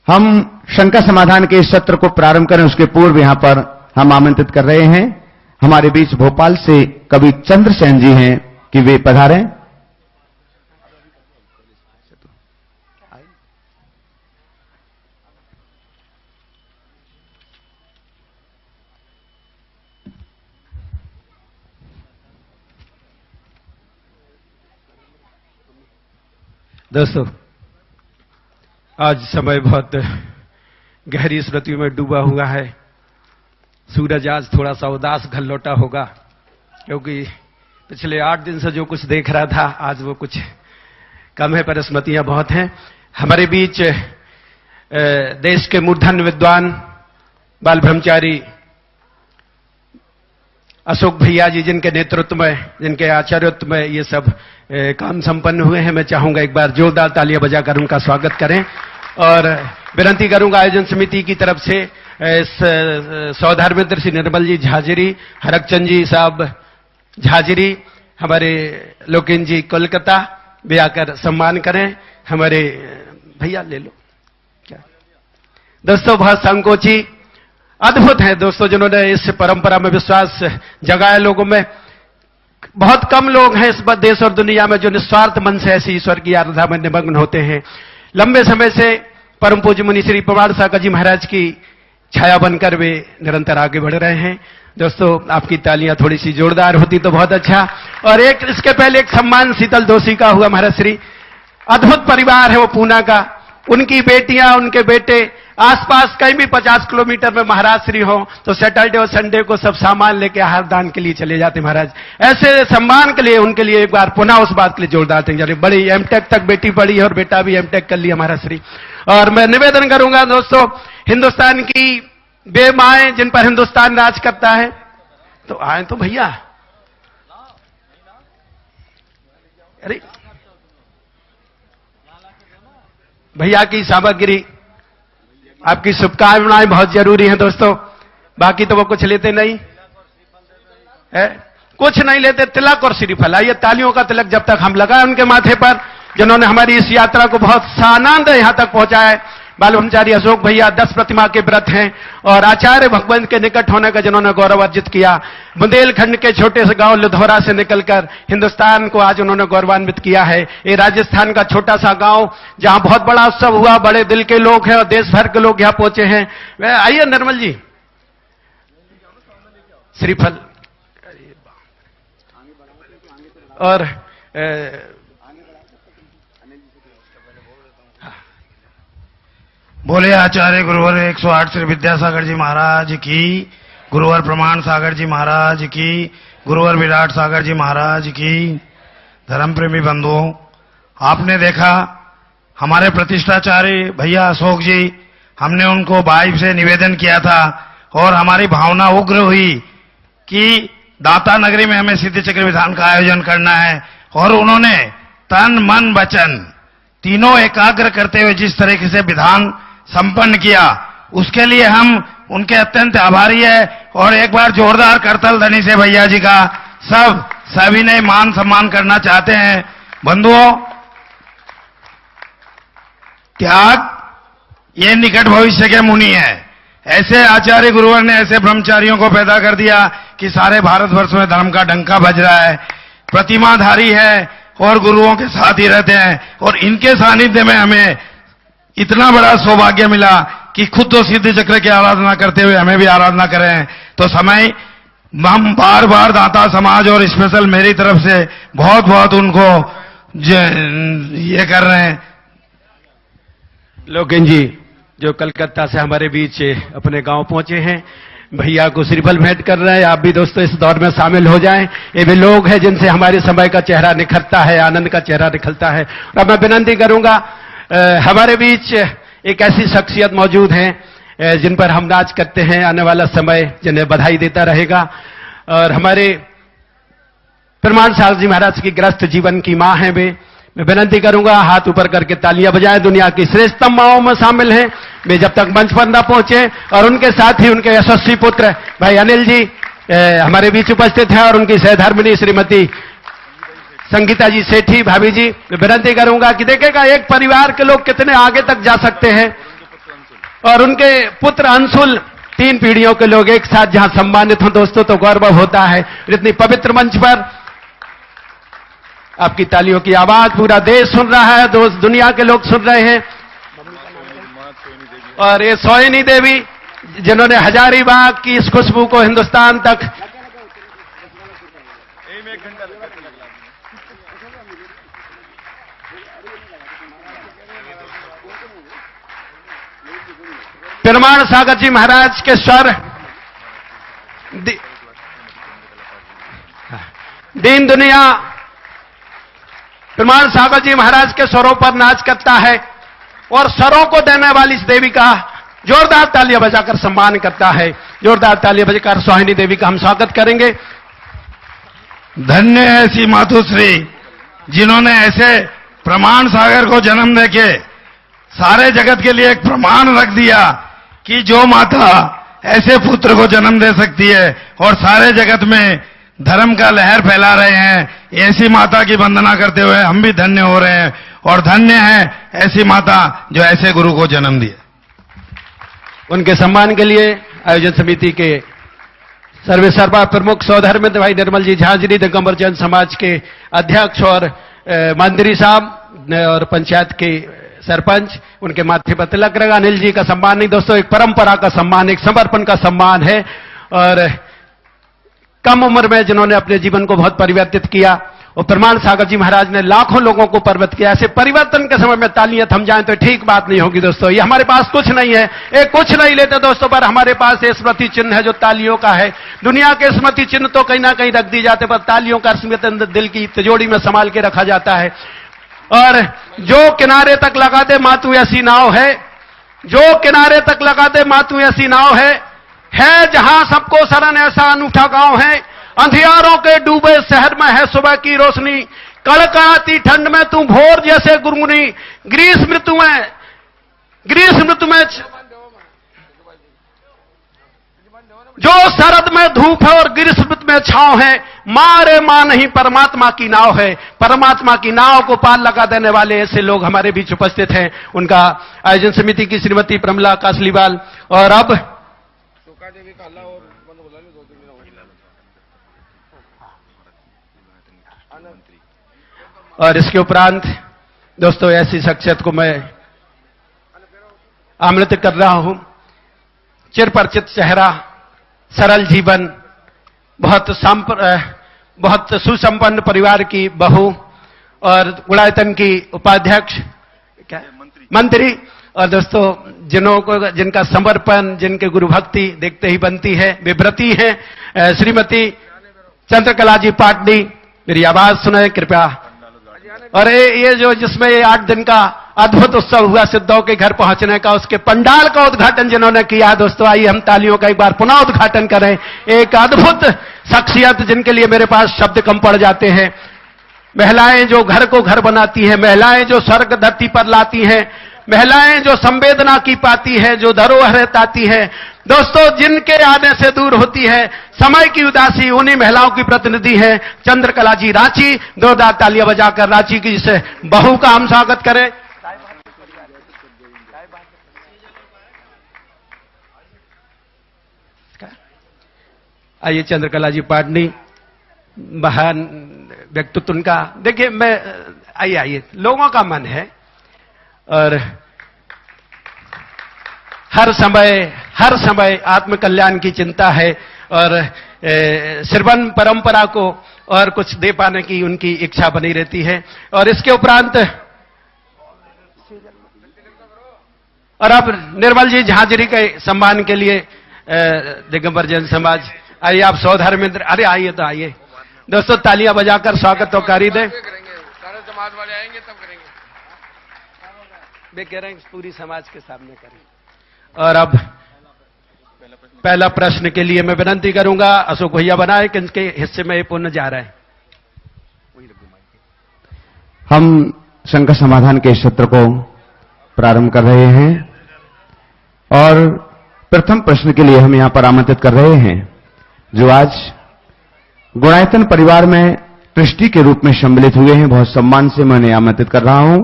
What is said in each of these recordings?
हम शंका समाधान के इस सत्र को प्रारंभ करें उसके पूर्व यहां पर हम आमंत्रित कर रहे हैं हमारे बीच भोपाल से कवि चंद्रसेन जी हैं कि वे पधारें। दोस्तों, आज समय बहुत गहरी स्मृतियों में डूबा हुआ है। सूरज आज थोड़ा सा उदास घर लौटा होगा, क्योंकि पिछले 8 दिन से जो कुछ देख रहा था आज वो कुछ कम है, पर स्मृतियां बहुत हैं। हमारे बीच देश के मूर्धन्य विद्वान बाल ब्रह्मचारी अशोक भैया जी, जिनके नेतृत्व में, जिनके आचार्यत्व में ये सब काम संपन्न हुए हैं, मैं चाहूंगा एक बार जोरदार तालियां बजाकर उनका स्वागत करें। और विनती करूंगा आयोजन समिति की तरफ से इस सौधर्मेंद्र श्री निर्मल जी झाजिरी, हरकचंद जी साहब झाजिरी, हमारे लोकेन जी कोलकाता भी आकर सम्मान करें। हमारे भैया ले लो क्या दोस्तों, बहुत संकोची अद्भुत है दोस्तों, जिन्होंने इस परंपरा में विश्वास जगाया लोगों में। बहुत कम लोग हैं इस देश और दुनिया में जो निस्वार्थ मन से ऐसी ईश्वर की आराधना में निमग्न होते हैं। लंबे समय से परम पूज्य मुनि श्री प्रमाण सागर जी महाराज की छाया बनकर वे निरंतर आगे बढ़ रहे हैं। दोस्तों, आपकी तालियां थोड़ी सी जोरदार होती तो बहुत अच्छा। और एक इसके पहले एक सम्मान शीतल दोषी का हुआ, महाराज श्री, अद्भुत परिवार है वो पूना का। उनकी बेटियां, उनके बेटे आसपास कहीं भी 50 किलोमीटर में महाराज श्री हो तो सैटरडे और संडे को सब सामान लेके आहार दान के लिए चले जाते महाराज। ऐसे सम्मान के लिए उनके लिए एक बार पुनः उस बात के लिए जोरदार थे। बड़ी एमटेक तक बेटी पढ़ी है और बेटा भी एमटेक कर लिया महाराज श्री। और मैं निवेदन करूंगा दोस्तों, हिंदुस्तान की बेमाएं जिन पर हिंदुस्तान राज करता है, तो आए तो भैया, अरे भैया की सामग्री, आपकी शुभकामनाएं बहुत जरूरी हैं दोस्तों। बाकी तो वो कुछ लेते नहीं है, कुछ नहीं लेते, तिलक और श्रीफल। आइए तालियों का तिलक जब तक हम लगाए उनके माथे पर, जिन्होंने हमारी इस यात्रा को बहुत सानंद यहां तक पहुंचाया है। बाल ब्रह्मचारी अशोक भैया 10 प्रतिमा के व्रत हैं और आचार्य भगवंत के निकट होने का जिन्होंने गौरव अर्जित किया। बुंदेलखंड के छोटे से गांव लुधौरा से निकलकर हिंदुस्तान को आज उन्होंने गौरवान्वित किया है। ये राजस्थान का छोटा सा गांव जहां बहुत बड़ा उत्सव हुआ, बड़े दिल के लोग हैं और देश भर के लोग यहां पहुंचे हैं। आइए निर्मल जी, श्रीफल और बोले आचार्य गुरुवर 108 श्री विद्यासागर जी महाराज की, गुरुवर प्रमाण सागर जी महाराज की, गुरुवर विराट सागर जी महाराज की। धर्म प्रेमी बंधुओं, आपने देखा हमारे प्रतिष्ठाचार्य भैया अशोक जी, हमने उनको वाइफ से निवेदन किया था और हमारी भावना उग्र हुई कि दाता नगरी में हमें सिद्धि चक्र विधान का आयोजन करना है। और उन्होंने तन मन वचन तीनों एकाग्र करते हुए जिस तरीके से विधान संपन्न किया, उसके लिए हम उनके अत्यंत आभारी है। और एक बार जोरदार करतल ध्वनि से भैया जी का सभी ने मान सम्मान करना चाहते हैं। बंधुओं, त्याग ये निकट भविष्य के मुनि है। ऐसे आचार्य गुरुवर ने ऐसे ब्रह्मचारियों को पैदा कर दिया कि सारे भारतवर्ष में धर्म का डंका बज रहा है। प्रतिमाधारी है और गुरुओं के साथ ही रहते हैं और इनके सानिध्य में हमें इतना बड़ा सौभाग्य मिला कि खुद तो सिद्धि चक्र की आराधना करते हुए हमें भी आराधना करें। तो समय हम बार बार दाता समाज और स्पेशल मेरी तरफ से बहुत बहुत उनको ये कर रहे हैं। लोकेन जी जो कलकत्ता से हमारे बीच अपने गांव पहुंचे हैं, भैया को श्रीफल भेंट कर रहे हैं। आप भी दोस्तों इस दौर में शामिल हो जाएं। ये भी लोग हैं जिनसे हमारे समय का चेहरा निखरता है, आनंद का चेहरा निखरता है। और मैं विनती करूंगा, हमारे बीच एक ऐसी शख्सियत मौजूद हैं जिन पर हम नाज करते हैं, आने वाला समय जिन्हें बधाई देता रहेगा। और हमारे प्रमाण सागर जी महाराज की ग्रस्त जीवन की मां हैं वे। मैं विनती करूंगा, हाथ ऊपर करके तालियां बजाएं। दुनिया की श्रेष्ठतम माओं में शामिल हैं वे, जब तक मंच पर न पहुंचे। और उनके साथ ही उनके यशस्वी पुत्र भाई अनिल जी हमारे बीच उपस्थित हैं और उनकी सहधर्मिणी श्रीमती संगीता जी सेठी भाभी जी। मैं विनती करूंगा कि देखेगा एक परिवार के लोग कितने आगे तक जा सकते हैं। और उनके पुत्र अंशुल, 3 पीढ़ियों के लोग एक साथ जहां सम्मानित हों दोस्तों, तो गौरव होता है। इतनी पवित्र मंच पर आपकी तालियों की आवाज पूरा देश सुन रहा है, दोस्त दुनिया के लोग सुन रहे हैं। और ये सोहिनी देवी जिन्होंने हजारीबाग की इस खुशबू को हिंदुस्तान तक प्रमाण सागर जी महाराज के स्वर दीन दुनिया प्रमाण सागर जी महाराज के स्वरों पर नाच करता है और स्वरों को देने वाली इस देवी का जोरदार तालियां बजाकर सम्मान करता है। जोरदार तालियां बजाकर सोहिनी देवी का हम स्वागत करेंगे। धन्य है ऐसी मातुश्री जिन्होंने ऐसे प्रमाण सागर को जन्म देके सारे जगत के लिए एक प्रमाण रख दिया कि जो माता ऐसे पुत्र को जन्म दे सकती है और सारे जगत में धर्म का लहर फैला रहे हैं, ऐसी माता की वंदना करते हुए हम भी धन्य हो रहे हैं। और धन्य है ऐसी माता जो ऐसे गुरु को जन्म दिए। उनके सम्मान के लिए आयोजन समिति के सर्वेसर्वा प्रमुख सौधर्मेंद्र भाई निर्मल जी झांझरी, दिगंबर जैन समाज के अध्यक्ष और मंत्री साहब और पंचायत के सरपंच, उनके माथे पर तिलक लगा। अनिल जी का सम्मान नहीं दोस्तों, एक परंपरा का सम्मान, एक समर्पण का सम्मान है। और कम उम्र में जिन्होंने अपने जीवन को बहुत परिवर्तित किया, और प्रमाण सागर जी महाराज ने लाखों लोगों को परिवर्तित किया। ऐसे परिवर्तन के समय में तालियां थम जाएं तो ठीक बात नहीं होगी दोस्तों। ये हमारे पास कुछ नहीं है, एक कुछ नहीं लेते दोस्तों, पर हमारे पास ये स्मृति चिन्ह है जो तालियों का है। दुनिया के स्मृति चिन्ह तो कहीं ना कहीं रख दी जाते, पर तालियों का स्मृति दिल की तिजोरी में संभाल के रखा जाता है। और जो किनारे तक लगा दे मातू ऐसी नाव है, जो किनारे तक लगा दे मातू ऐसी नाव है जहां सबको शरण ऐसा अनूठा गांव है। अंधियारों के डूबे शहर में है सुबह की रोशनी, कड़कड़ाती ठंड में तू भोर जैसे गुनगुनी, ग्रीष्म ऋतु में जो शरद में धूप है और ग्रीष्म ऋतु में छांव है। मां रे मां नहीं परमात्मा की नाव है, परमात्मा की नाव को पार लगा देने वाले ऐसे लोग हमारे बीच उपस्थित हैं। उनका आयोजन समिति की श्रीमती प्रमला कासलीवाल और अब और इसके उपरांत दोस्तों ऐसी शख्सियत को मैं आमंत्रित कर रहा हूं। चिरपरिचित चेहरा, सरल जीवन, बहुत सुसंपन्न परिवार की बहू और गुणायतन की उपाध्यक्ष मंत्री, और दोस्तों जिनका समर्पण, जिनके गुरु भक्ति देखते ही बनती है, विव्रती है, श्रीमती चंद्रकला जी पाटनी। मेरी आवाज सुने कृपया। और ये जो जिसमें 8 दिन का अद्भुत उत्सव हुआ सिद्धों के घर पहुंचने का, उसके पंडाल का उद्घाटन जिन्होंने किया दोस्तों, आइए हम तालियों का एक बार पुनः उद्घाटन करें। एक अद्भुत शख्सियत जिनके लिए मेरे पास शब्द कम पड़ जाते हैं। महिलाएं जो घर को घर बनाती हैं, महिलाएं जो स्वर्ग धरती पर लाती हैं, महिलाएं जो संवेदना की पाती है, जो धरोहर ताती है दोस्तों, जिनके आने से दूर होती है समय की उदासी, उन्हीं महिलाओं की प्रतिनिधि है चंद्रकला जी रांची। जोरदार तालियां बजाकर रांची की जिसे बहू का हम स्वागत करें। आइए चंद्रकला जी पाटनी, महान व्यक्तित्व उनका। देखिए मैं आइए लोगों का मन है और हर समय आत्म कल्याण की चिंता है और श्रवण परंपरा को और कुछ दे पाने की उनकी इच्छा बनी रहती है। और इसके उपरांत और अब निर्मल जी झांझरी के सम्मान के लिए दिगंबर जैन समाज, आइए आप सौधर्मेंद्र, अरे आइए तो आइए दोस्तों, तालियां बजाकर स्वागत तो कर ही दें। सारे समाज वाले आएंगे तब करेंगे, वे कह रहे हैं पूरी समाज के सामने करें। और अब पहला प्रश्न के लिए मैं विनती करूंगा अशोक भैया बनाए कि इनके हिस्से में ये पुण्य जा रहा है। हम शंका समाधान के सत्र को प्रारंभ कर रहे हैं और प्रथम प्रश्न के लिए हम यहां पर आमंत्रित कर रहे हैं जो आज गुणायतन परिवार में ट्रस्टी के रूप में सम्मिलित हुए हैं। बहुत सम्मान से मैं उन्हें आमंत्रित कर रहा हूं।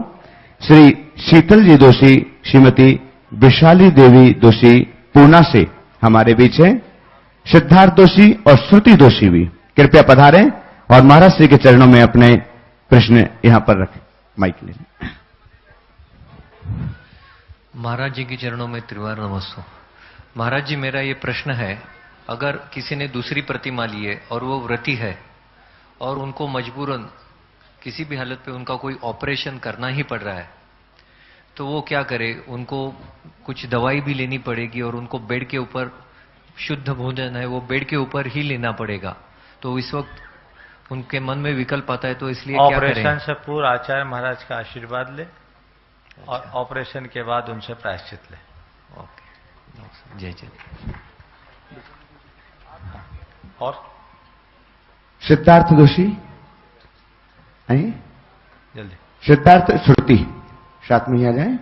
श्री शीतल जी दोषी, श्रीमती विशाली देवी दोषी पूना से हमारे बीच है। सिद्धार्थ दोषी और श्रुति दोषी भी कृपया पधारें और महाराज श्री के चरणों में अपने प्रश्न यहां पर रखें। माइक ले लें। महाराज जी के चरणों में त्रिवार नमस्ते। महाराज जी, मेरा ये प्रश्न है, अगर किसी ने दूसरी प्रतिमा ली है और वो व्रती है और उनको मजबूरन किसी भी हालत पे उनका कोई ऑपरेशन करना ही पड़ रहा है, तो वो क्या करे? उनको कुछ दवाई भी लेनी पड़ेगी और उनको बेड के ऊपर, शुद्ध भोजन है वो बेड के ऊपर ही लेना पड़ेगा। तो इस वक्त उनके मन में विकल्प आता है, तो इसलिए क्या करें? ऑपरेशन से पूर्व आचार्य महाराज का आशीर्वाद ले और ऑपरेशन के बाद उनसे प्रायश्चित ले। ओके, जय जय। और सिद्धार्थ दोषी आइए, जल्दी। सिद्धार्थ श्रुति साथ में ही आ जाए।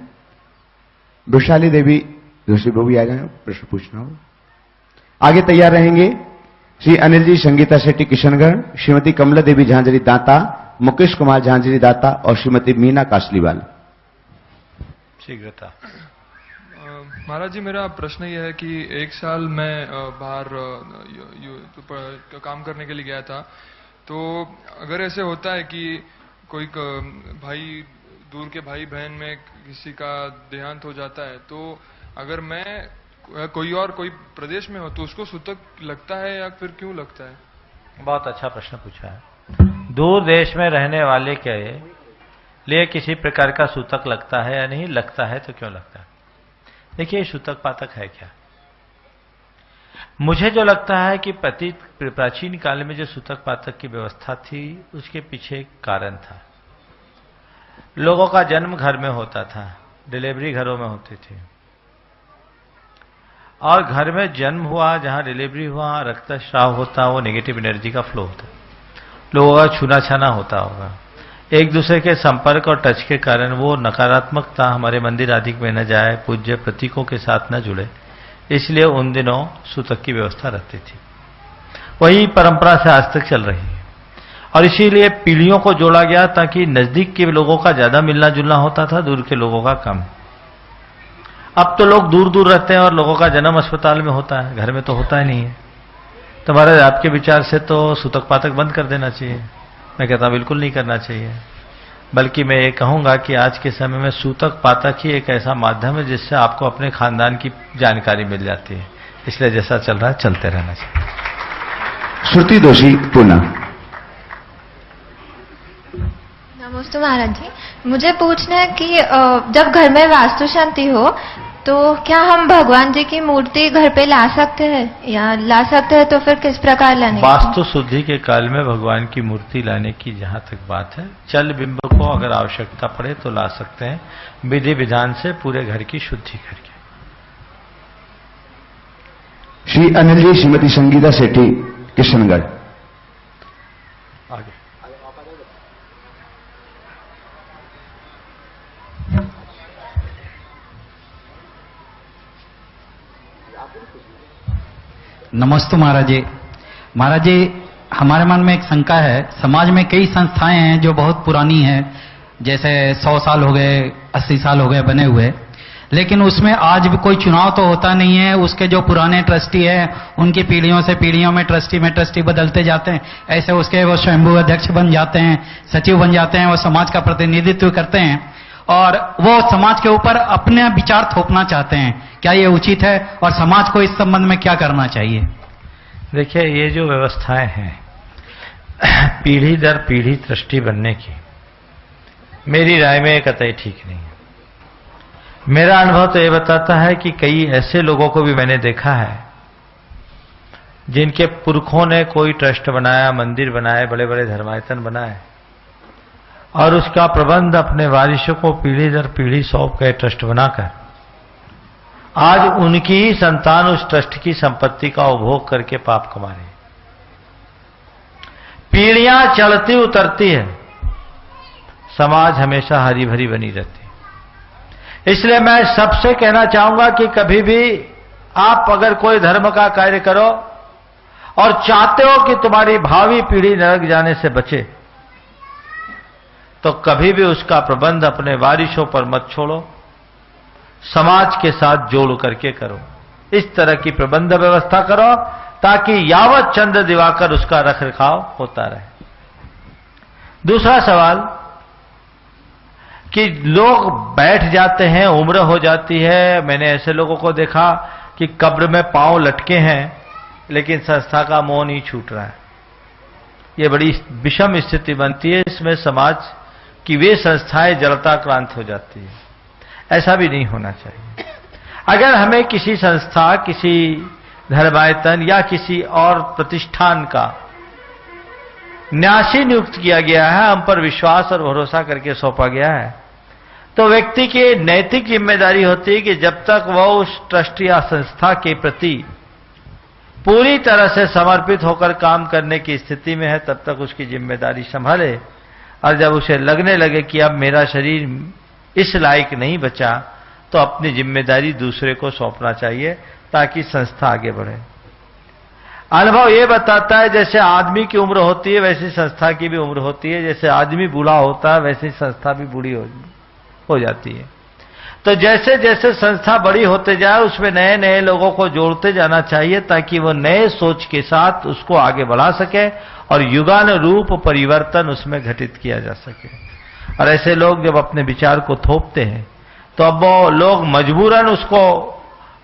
विशाली देवी दोषी वो भी आ जाए, प्रश्न पूछना हो। आगे तैयार रहेंगे श्री अनिल जी संगीता शेट्टी किशनगढ़, श्रीमती कमला देवी झांझरी दाता, मुकेश कुमार झांझरी दाता और श्रीमती मीना कासलीवाल। शीघ्रता। महाराज जी, मेरा प्रश्न यह है कि एक साल मैं बाहर काम करने के लिए गया था, तो अगर ऐसे होता है कि कोई भाई, दूर के भाई बहन में किसी का देहांत हो जाता है, तो अगर मैं कोई प्रदेश में हो तो उसको सूतक लगता है या फिर क्यों लगता है? बहुत अच्छा प्रश्न पूछा है। दूर देश में रहने वाले के लिए किसी प्रकार का सूतक लगता है या नहीं लगता है, तो क्यों लगता है? देखिए, सूतक पातक है क्या? मुझे जो लगता है कि प्राचीन काल में जो सूतक पातक की व्यवस्था थी, उसके पीछे एक कारण था। लोगों का जन्म घर में होता था, डिलीवरी घरों में होती थी, और घर में जन्म हुआ, जहां डिलीवरी हुआ, रक्तस्राव होता, वो नेगेटिव एनर्जी का फ्लो होता, लोगों का छूना छाना होता होगा, एक दूसरे के संपर्क और टच के कारण वो नकारात्मकता हमारे मंदिर आदि में न जाए, पूज्य प्रतीकों के साथ न जुड़े, इसलिए उन दिनों सूतक की व्यवस्था रहती थी। वही परंपरा से आज तक चल रही है, और इसीलिए पीढ़ियों को जोड़ा गया ताकि नजदीक के लोगों का ज्यादा मिलना जुलना होता था, दूर के लोगों का कम। अब तो लोग दूर दूर रहते हैं और लोगों का जन्म अस्पताल में होता है, घर में तो होता ही नहीं है। तो महाराज, आपके विचार से तो सूतक पातक बंद कर देना चाहिए। मैं कहता हूं बिल्कुल नहीं करना चाहिए, बल्कि मैं ये कहूंगा कि आज के समय में सूतक पातक ही एक ऐसा माध्यम है जिससे आपको अपने खानदान की जानकारी मिल जाती है। इसलिए जैसा चल रहा है चलते रहना चाहिए। श्रुति दोषी पूना। नमस्ते महाराज जी, मुझे पूछना है कि जब घर में वास्तु शांति हो तो क्या हम भगवान जी की मूर्ति घर पे ला सकते हैं, या ला सकते हैं तो फिर किस प्रकार लाने? वास्तु शुद्धि के काल में भगवान की मूर्ति लाने की जहां तक बात है, चल बिंब को अगर आवश्यकता पड़े तो ला सकते हैं, विधि विधान से पूरे घर की शुद्धि करके। श्री अनिल जी श्रीमती संगीता शेट्टी किशनगढ़। आगे। नमस्ते महाराज जी। महाराज जी, हमारे मन में एक शंका है, समाज में कई संस्थाएं हैं जो बहुत पुरानी हैं, जैसे 100 साल हो गए, 80 साल हो गए बने हुए, लेकिन उसमें आज भी कोई चुनाव तो होता नहीं है। उसके जो पुराने ट्रस्टी हैं उनकी पीढ़ियों से पीढ़ियों में ट्रस्टी बदलते जाते हैं, ऐसे उसके वो स्वयंभू अध्यक्ष बन जाते हैं, सचिव बन जाते हैं, वो समाज का प्रतिनिधित्व करते हैं और वो समाज के ऊपर अपने विचार थोपना चाहते हैं। क्या ये उचित है और समाज को इस संबंध में क्या करना चाहिए? देखिए, ये जो व्यवस्थाएं हैं पीढ़ी दर पीढ़ी ट्रस्टी बनने की, मेरी राय में कतई ठीक नहीं है। मेरा अनुभव तो ये बताता है कि कई ऐसे लोगों को भी मैंने देखा है जिनके पुरखों ने कोई ट्रस्ट बनाया, मंदिर बनाए, बड़े बड़े धर्मायतन बनाए, और उसका प्रबंध अपने वारिसों को पीढ़ी दर पीढ़ी सौंप गए ट्रस्ट बनाकर। आज उनकी ही संतान उस ट्रस्ट की संपत्ति का उपभोग करके पाप कमा रही। पीढ़ियां चढ़ती उतरती है, समाज हमेशा हरी भरी बनी रहती है। इसलिए मैं सबसे कहना चाहूंगा कि कभी भी आप अगर कोई धर्म का कार्य करो और चाहते हो कि तुम्हारी भावी पीढ़ी नरक जाने से बचे, तो कभी भी उसका प्रबंध अपने वारिसों पर मत छोड़ो, समाज के साथ जोड़ करके करो। इस तरह की प्रबंध व्यवस्था करो ताकि यावत चंद्र दिवाकर उसका रखरखाव होता रहे। दूसरा सवाल कि लोग बैठ जाते हैं, उम्र हो जाती है। मैंने ऐसे लोगों को देखा कि कब्र में पांव लटके हैं लेकिन संस्था का मोह नहीं छूट रहा है। ये बड़ी विषम स्थिति बनती है। इसमें समाज की वे संस्थाएं जड़ताक्रांत हो जाती है। ऐसा भी नहीं होना चाहिए। अगर हमें किसी संस्था, किसी धर्मायतन या किसी और प्रतिष्ठान का न्यासी नियुक्त किया गया है, हम पर विश्वास और भरोसा करके सौंपा गया है, तो व्यक्ति की नैतिक जिम्मेदारी होती है कि जब तक वह उस ट्रस्ट या संस्था के प्रति पूरी तरह से समर्पित होकर काम करने की स्थिति में है तब तक उसकी जिम्मेदारी संभाले। और जब उसे लगने लगे कि अब मेरा शरीर इस लायक नहीं बचा तो अपनी जिम्मेदारी दूसरे को सौंपना चाहिए ताकि संस्था आगे बढ़े। अनुभव ये बताता है जैसे आदमी की उम्र होती है वैसी संस्था की भी उम्र होती है। जैसे आदमी बूढ़ा होता है वैसी संस्था भी बूढ़ी हो जाती है। तो जैसे जैसे संस्था बड़ी होते जाए उसमें नए नए लोगों को जोड़ते जाना चाहिए ताकि वो नए सोच के साथ उसको आगे बढ़ा सके और युगानुरूप परिवर्तन उसमें घटित किया जा सके। और ऐसे लोग जब अपने विचार को थोपते हैं तो अब वो लोग मजबूरन उसको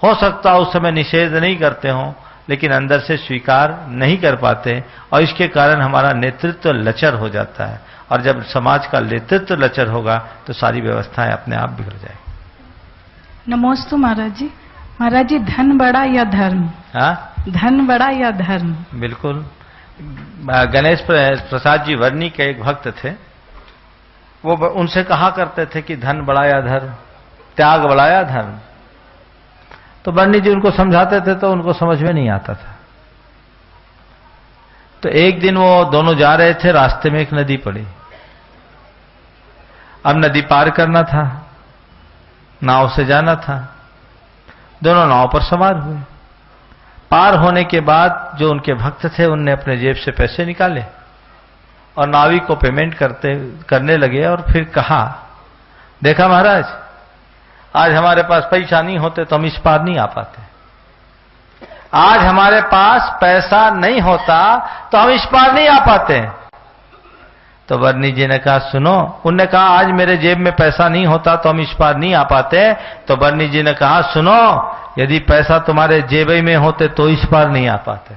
हो सकता है उस समय निषेध नहीं करते हों लेकिन अंदर से स्वीकार नहीं कर पाते और इसके कारण हमारा नेतृत्व लचर हो जाता है। और जब समाज का नेतृत्व लचर होगा तो सारी व्यवस्थाएं अपने आप बिगड़ जाएगी। नमोस्तु महाराज जी। महाराज जी, धन बड़ा या धर्म? हाँ, धन बड़ा या धर्म? बिल्कुल। गणेश प्रसाद जी वर्णी के एक भक्त थे। वो उनसे कहा करते थे कि धन बड़ा या धर्म, त्याग बड़ा या धर्म। तो वर्णी जी उनको समझाते थे तो उनको समझ में नहीं आता था। तो एक दिन वो दोनों जा रहे थे, रास्ते में एक नदी पड़ी। अब नदी पार करना था, नाव से जाना था। दोनों नाव पर सवार हुए। पार होने के बाद जो उनके भक्त थे उनने अपने जेब से पैसे निकाले और नाविक को पेमेंट करने लगे और फिर कहा, देखा महाराज, आज हमारे पास पैसा नहीं होते तो हम इस पार नहीं आ पाते। आज हमारे पास पैसा नहीं होता तो हम इस पार नहीं आ पाते। तो वर्णी जी ने कहा, सुनो। उनने कहा, आज मेरे जेब में पैसा नहीं होता तो हम इस पार नहीं आ पाते। तो वर्णी जी ने कहा, सुनो, यदि पैसा तुम्हारे जेब में होते तो इस पार नहीं आ पाते।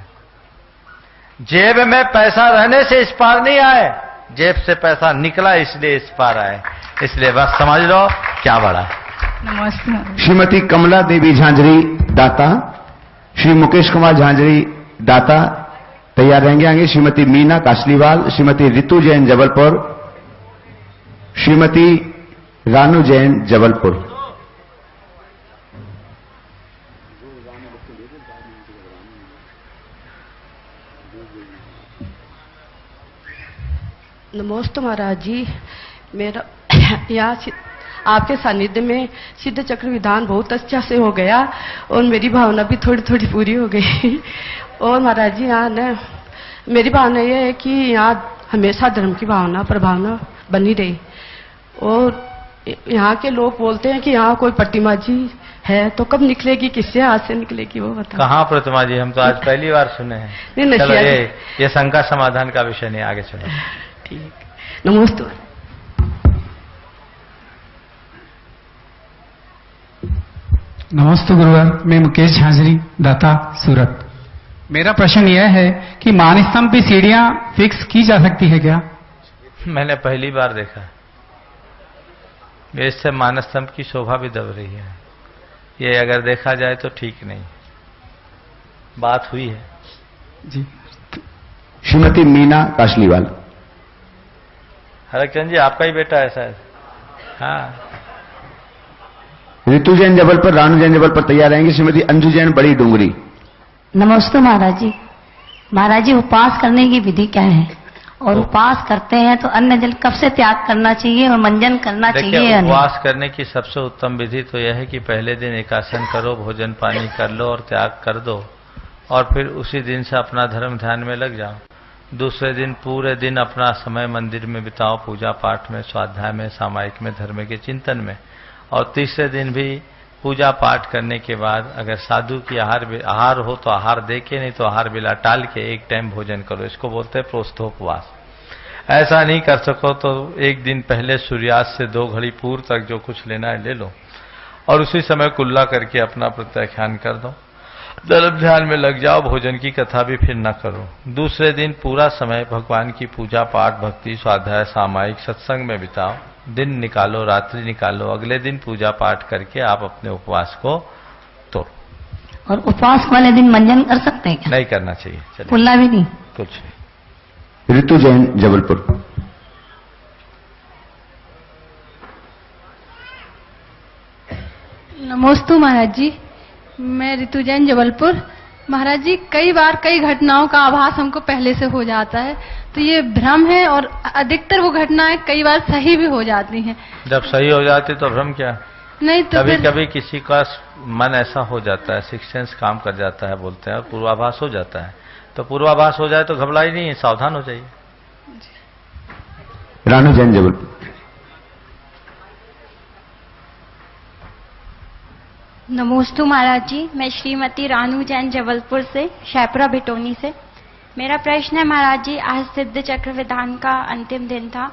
जेब में पैसा रहने से इस पार नहीं आए, जेब से पैसा निकला इसलिए इस पार आए। इसलिए बस समझ लो क्या बड़ा है। नमस्ते। श्रीमती कमला देवी झांझरी दाता, श्री मुकेश कुमार झांझरी दाता तैयार रहेंगे। आगे श्रीमती मीना कासलीवाल, श्रीमती रितु जैन जबलपुर, श्रीमती रानू जैन जबलपुर। नमस्ते महाराज जी। मेरा यहाँ आपके सानिध्य में सिद्ध चक्र विधान बहुत अच्छा से हो गया और मेरी भावना भी थोड़ी थोड़ी पूरी हो गई। और महाराज जी, यहाँ न मेरी भावना यह है कि यहाँ हमेशा धर्म की भावना प्रभावना बनी रही। और यहाँ के लोग बोलते हैं कि यहाँ कोई प्रतिमा जी है, तो कब निकलेगी, किससे हाथ से निकलेगी, वो बताओ। कहाँ प्रतिमा जी? हम तो आज पहली बार सुने हैं। चलो ये शंका समाधान का विषय नहीं, आगे चलो। ठीक, नमस्ते। नमस्ते गुरुवर, मैं मुकेश झांझरी दाता सूरत। मेरा प्रश्न यह है कि मानस्तंभ की सीढ़ियां फिक्स की जा सकती है क्या? मैंने पहली बार देखा। इससे मानस्तंभ की शोभा भी दब रही है। ये अगर देखा जाए तो ठीक नहीं। बात हुई है जी। श्रीमती मीना कासलीवाल। हरचंद जी, आपका ही बेटा है शायद। हाँ। रितु जैन जबलपुर, रानू जैन जबलपुर तैयार रहेंगे। श्रीमती अंजू जैन बड़ी डूंगरी। नमस्ते महाराज जी। महाराज जी, उपवास करने की विधि क्या है? और उपवास करते हैं तो अन्न जल कब से त्याग करना चाहिए और मंजन करना चाहिए? उपवास करने की सबसे उत्तम विधि तो यह है कि पहले दिन एकासन करो, भोजन पानी कर लो और त्याग कर दो और फिर उसी दिन से अपना धर्म ध्यान में लग जाओ। दूसरे दिन पूरे दिन अपना समय मंदिर में बिताओ, पूजा पाठ में, स्वाध्याय में, सामायिक में, धर्म के चिंतन में। और तीसरे दिन भी पूजा पाठ करने के बाद अगर साधु की आहार हो तो आहार दे के, नहीं तो आहार बिला टाल के एक टाइम भोजन करो। इसको बोलते हैं प्रोस्थोपवास। ऐसा नहीं कर सको तो एक दिन पहले सूर्यास्त से 2 घड़ी पूर्व तक जो कुछ लेना है ले लो और उसी समय कुल्ला करके अपना प्रत्याख्यान कर दो। धर्म ध्यान में लग जाओ, भोजन की कथा भी फिर न करो। दूसरे दिन पूरा समय भगवान की पूजा पाठ, भक्ति, स्वाध्याय, सामायिक सत्संग में बिताओ। दिन निकालो, रात्रि निकालो, अगले दिन पूजा पाठ करके आप अपने उपवास को तोड़ो। और उपवास वाले दिन मंजन कर सकते हैं क्या? नहीं करना चाहिए। चलिए, कुल्ला भी नहीं, कुछ नहीं। ऋतु जैन, जबलपुर। नमोस्तु महाराज जी, मैं ऋतु जैन, जबलपुर। महाराज जी, कई बार कई घटनाओं का आभास हमको पहले से हो जाता है, तो ये भ्रम है और अधिकतर वो घटनाएं कई बार सही भी हो जाती हैं। जब सही हो जाती तो भ्रम क्या? नहीं तो कभी कभी किसी का मन ऐसा हो जाता है, सिक्स सेंस काम कर जाता है बोलते हैं, और पूर्वाभास हो जाता है। तो पूर्वाभास हो जाए तो घबराई नहीं, सावधान हो जाइए। रानू जैन, जबलपुर। नमोस्तु महाराज जी, मैं श्रीमती रानू जैन, जबलपुर से, शैपरा भिटोनी से। मेरा प्रश्न है महाराज जी, आज सिद्ध चक्र विधान का अंतिम दिन था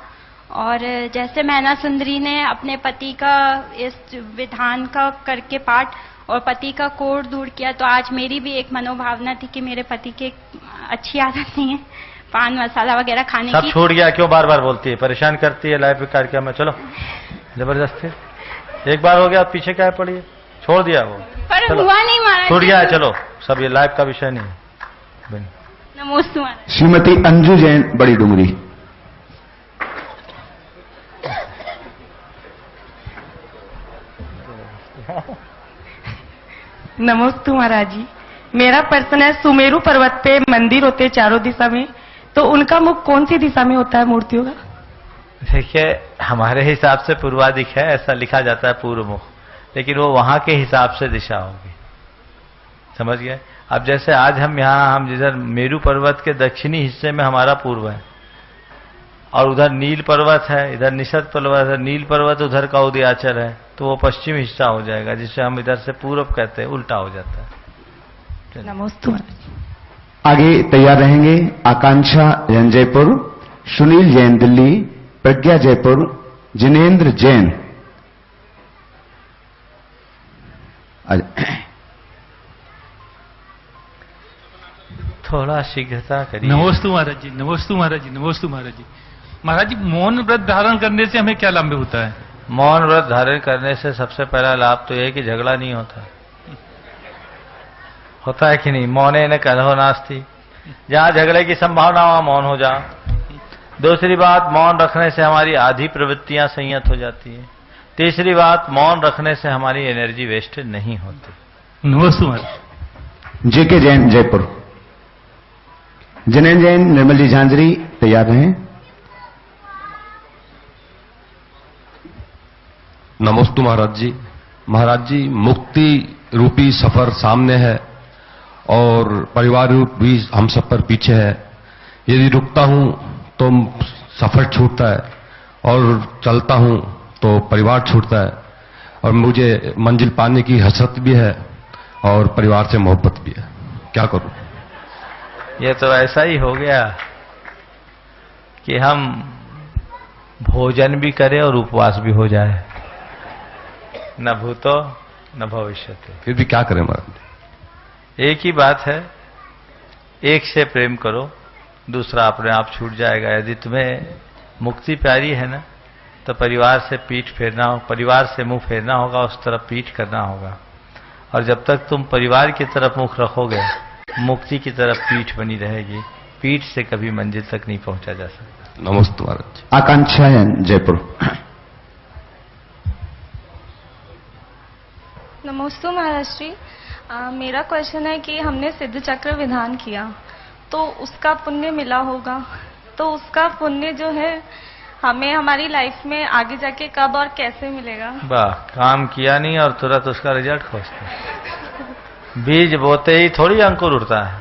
और जैसे मैना सुंदरी ने अपने पति का इस विधान का करके पाठ और पति का कोढ़ दूर किया, तो आज मेरी भी एक मनोभावना थी कि मेरे पति की अच्छी आदत नहीं है पान मसाला वगैरह खाने की। सब छूट गया, क्यों बार बार बोलती है, परेशान करती है लाइव कार्यक्रम में। चलो जबरदस्ती, एक बार हो गया, पीछे क्या पड़ी है, छोड़ दिया वो, पर हुआ नहीं महाराज, छूट गया है। चलो, सब ये लाइव का विषय नहीं है। नमोस्तु महाराज। श्रीमती अंजू जैन, बड़ी डुंगरी। नमोस्तु महाराज जी, मेरा प्रश्न है, सुमेरु पर्वत पे मंदिर होते हैं चारों दिशा में, तो उनका मुख कौन सी दिशा में होता है मूर्तियों का? देखिए, हमारे हिसाब से पूर्वादिक है, ऐसा लिखा जाता है पूर्व मुख, लेकिन वो वहां के हिसाब से दिशा होगी। समझ गए? अब जैसे आज हम जिधर मेरू पर्वत के दक्षिणी हिस्से में हमारा पूर्व है और उधर नील पर्वत है, इधर निषद पर्वत है, नील पर्वत उधर का उदयाचल है, तो वो पश्चिम हिस्सा हो जाएगा, जिसे हम इधर से पूर्व कहते हैं, उल्टा हो जाता है। नमस्ते। आगे तैयार रहेंगे आकांक्षा जैन, जयपुर, सुनील जैन, दिल्ली, प्रज्ञा जयपुर, जिनेन्द्र जैन। थोड़ा शीघ्रता करिए। नमोस्तु महाराज जी, नमोस्तु महाराज जी, नमोस्तु महाराज जी। महाराज जी, मौन व्रत धारण करने से हमें क्या लाभ होता है? मौन व्रत धारण करने से सबसे पहला लाभ तो यह कि झगड़ा नहीं होता। होता है कि नहीं? मौने न कलहो नास्ति, जहां झगड़े की संभावना वहां मौन हो जाओ। दूसरी बात, मौन रखने से हमारी आधी प्रवृत्तियां संयत हो जाती है। तीसरी बात, मौन रखने से हमारी एनर्जी वेस्ट नहीं होती। नमस्ते महाराज। जेके जैन, जयपुर, जिनेन्द्र जैन, निर्मल जी झांझरी, तैयार हैं। नमस्ते महाराज जी। महाराज जी, मुक्ति रूपी सफर सामने है और परिवार रूप भी हम सब पर पीछे है। यदि रुकता हूं तो सफर छूटता है और चलता हूं तो परिवार छूटता है, और मुझे मंजिल पाने की हसरत भी है और परिवार से मोहब्बत भी है। क्या करूं? ये तो ऐसा ही हो गया कि हम भोजन भी करें और उपवास भी हो जाए, न भूतो न भविष्यति। फिर भी क्या करें महाराज? एक ही बात है, एक से प्रेम करो, दूसरा अपने आप छूट जाएगा। यदि तुम्हें मुक्ति प्यारी है ना, तो परिवार से पीठ फेरना हो, परिवार से मुंह फेरना होगा, उस तरफ पीठ करना होगा। और जब तक तुम परिवार की तरफ मुख रखोगे, मुक्ति की तरफ पीठ बनी रहेगी। पीठ से कभी मंजिल तक नहीं पहुंचा जा सकता। नमस्ते महाराज। आकांक्षा जैन, जयपुर। नमस्ते महाराज जी। मेरा क्वेश्चन है कि हमने सिद्ध चक्र विधान किया तो उसका पुण्य मिला होगा, तो उसका पुण्य जो है हमें हमारी लाइफ में आगे जाके कब और कैसे मिलेगा? वाह, काम किया नहीं और तुरंत उसका रिजल्ट खोजते। बीज बोते ही थोड़ी अंकुर उड़ता है,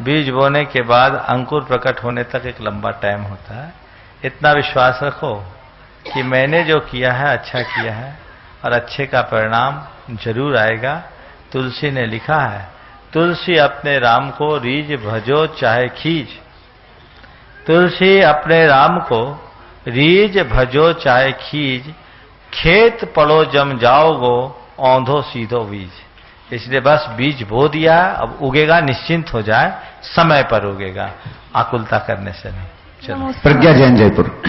बीज बोने के बाद अंकुर प्रकट होने तक एक लंबा टाइम होता है। इतना विश्वास रखो कि मैंने जो किया है अच्छा किया है और अच्छे का परिणाम जरूर आएगा। तुलसी ने लिखा है, तुलसी अपने राम को रीझ भजो चाहे खींच। तुलसी अपने राम को रीझ भजो चाहे खींच, खेत पड़ो जम जाओगो औंधो सीधो बीज। इसलिए बस बीज बो दिया, अब उगेगा, निश्चिंत हो जाए, समय पर उगेगा, आकुलता करने से नहीं। चलो। प्रज्ञा जैन, जयपुर।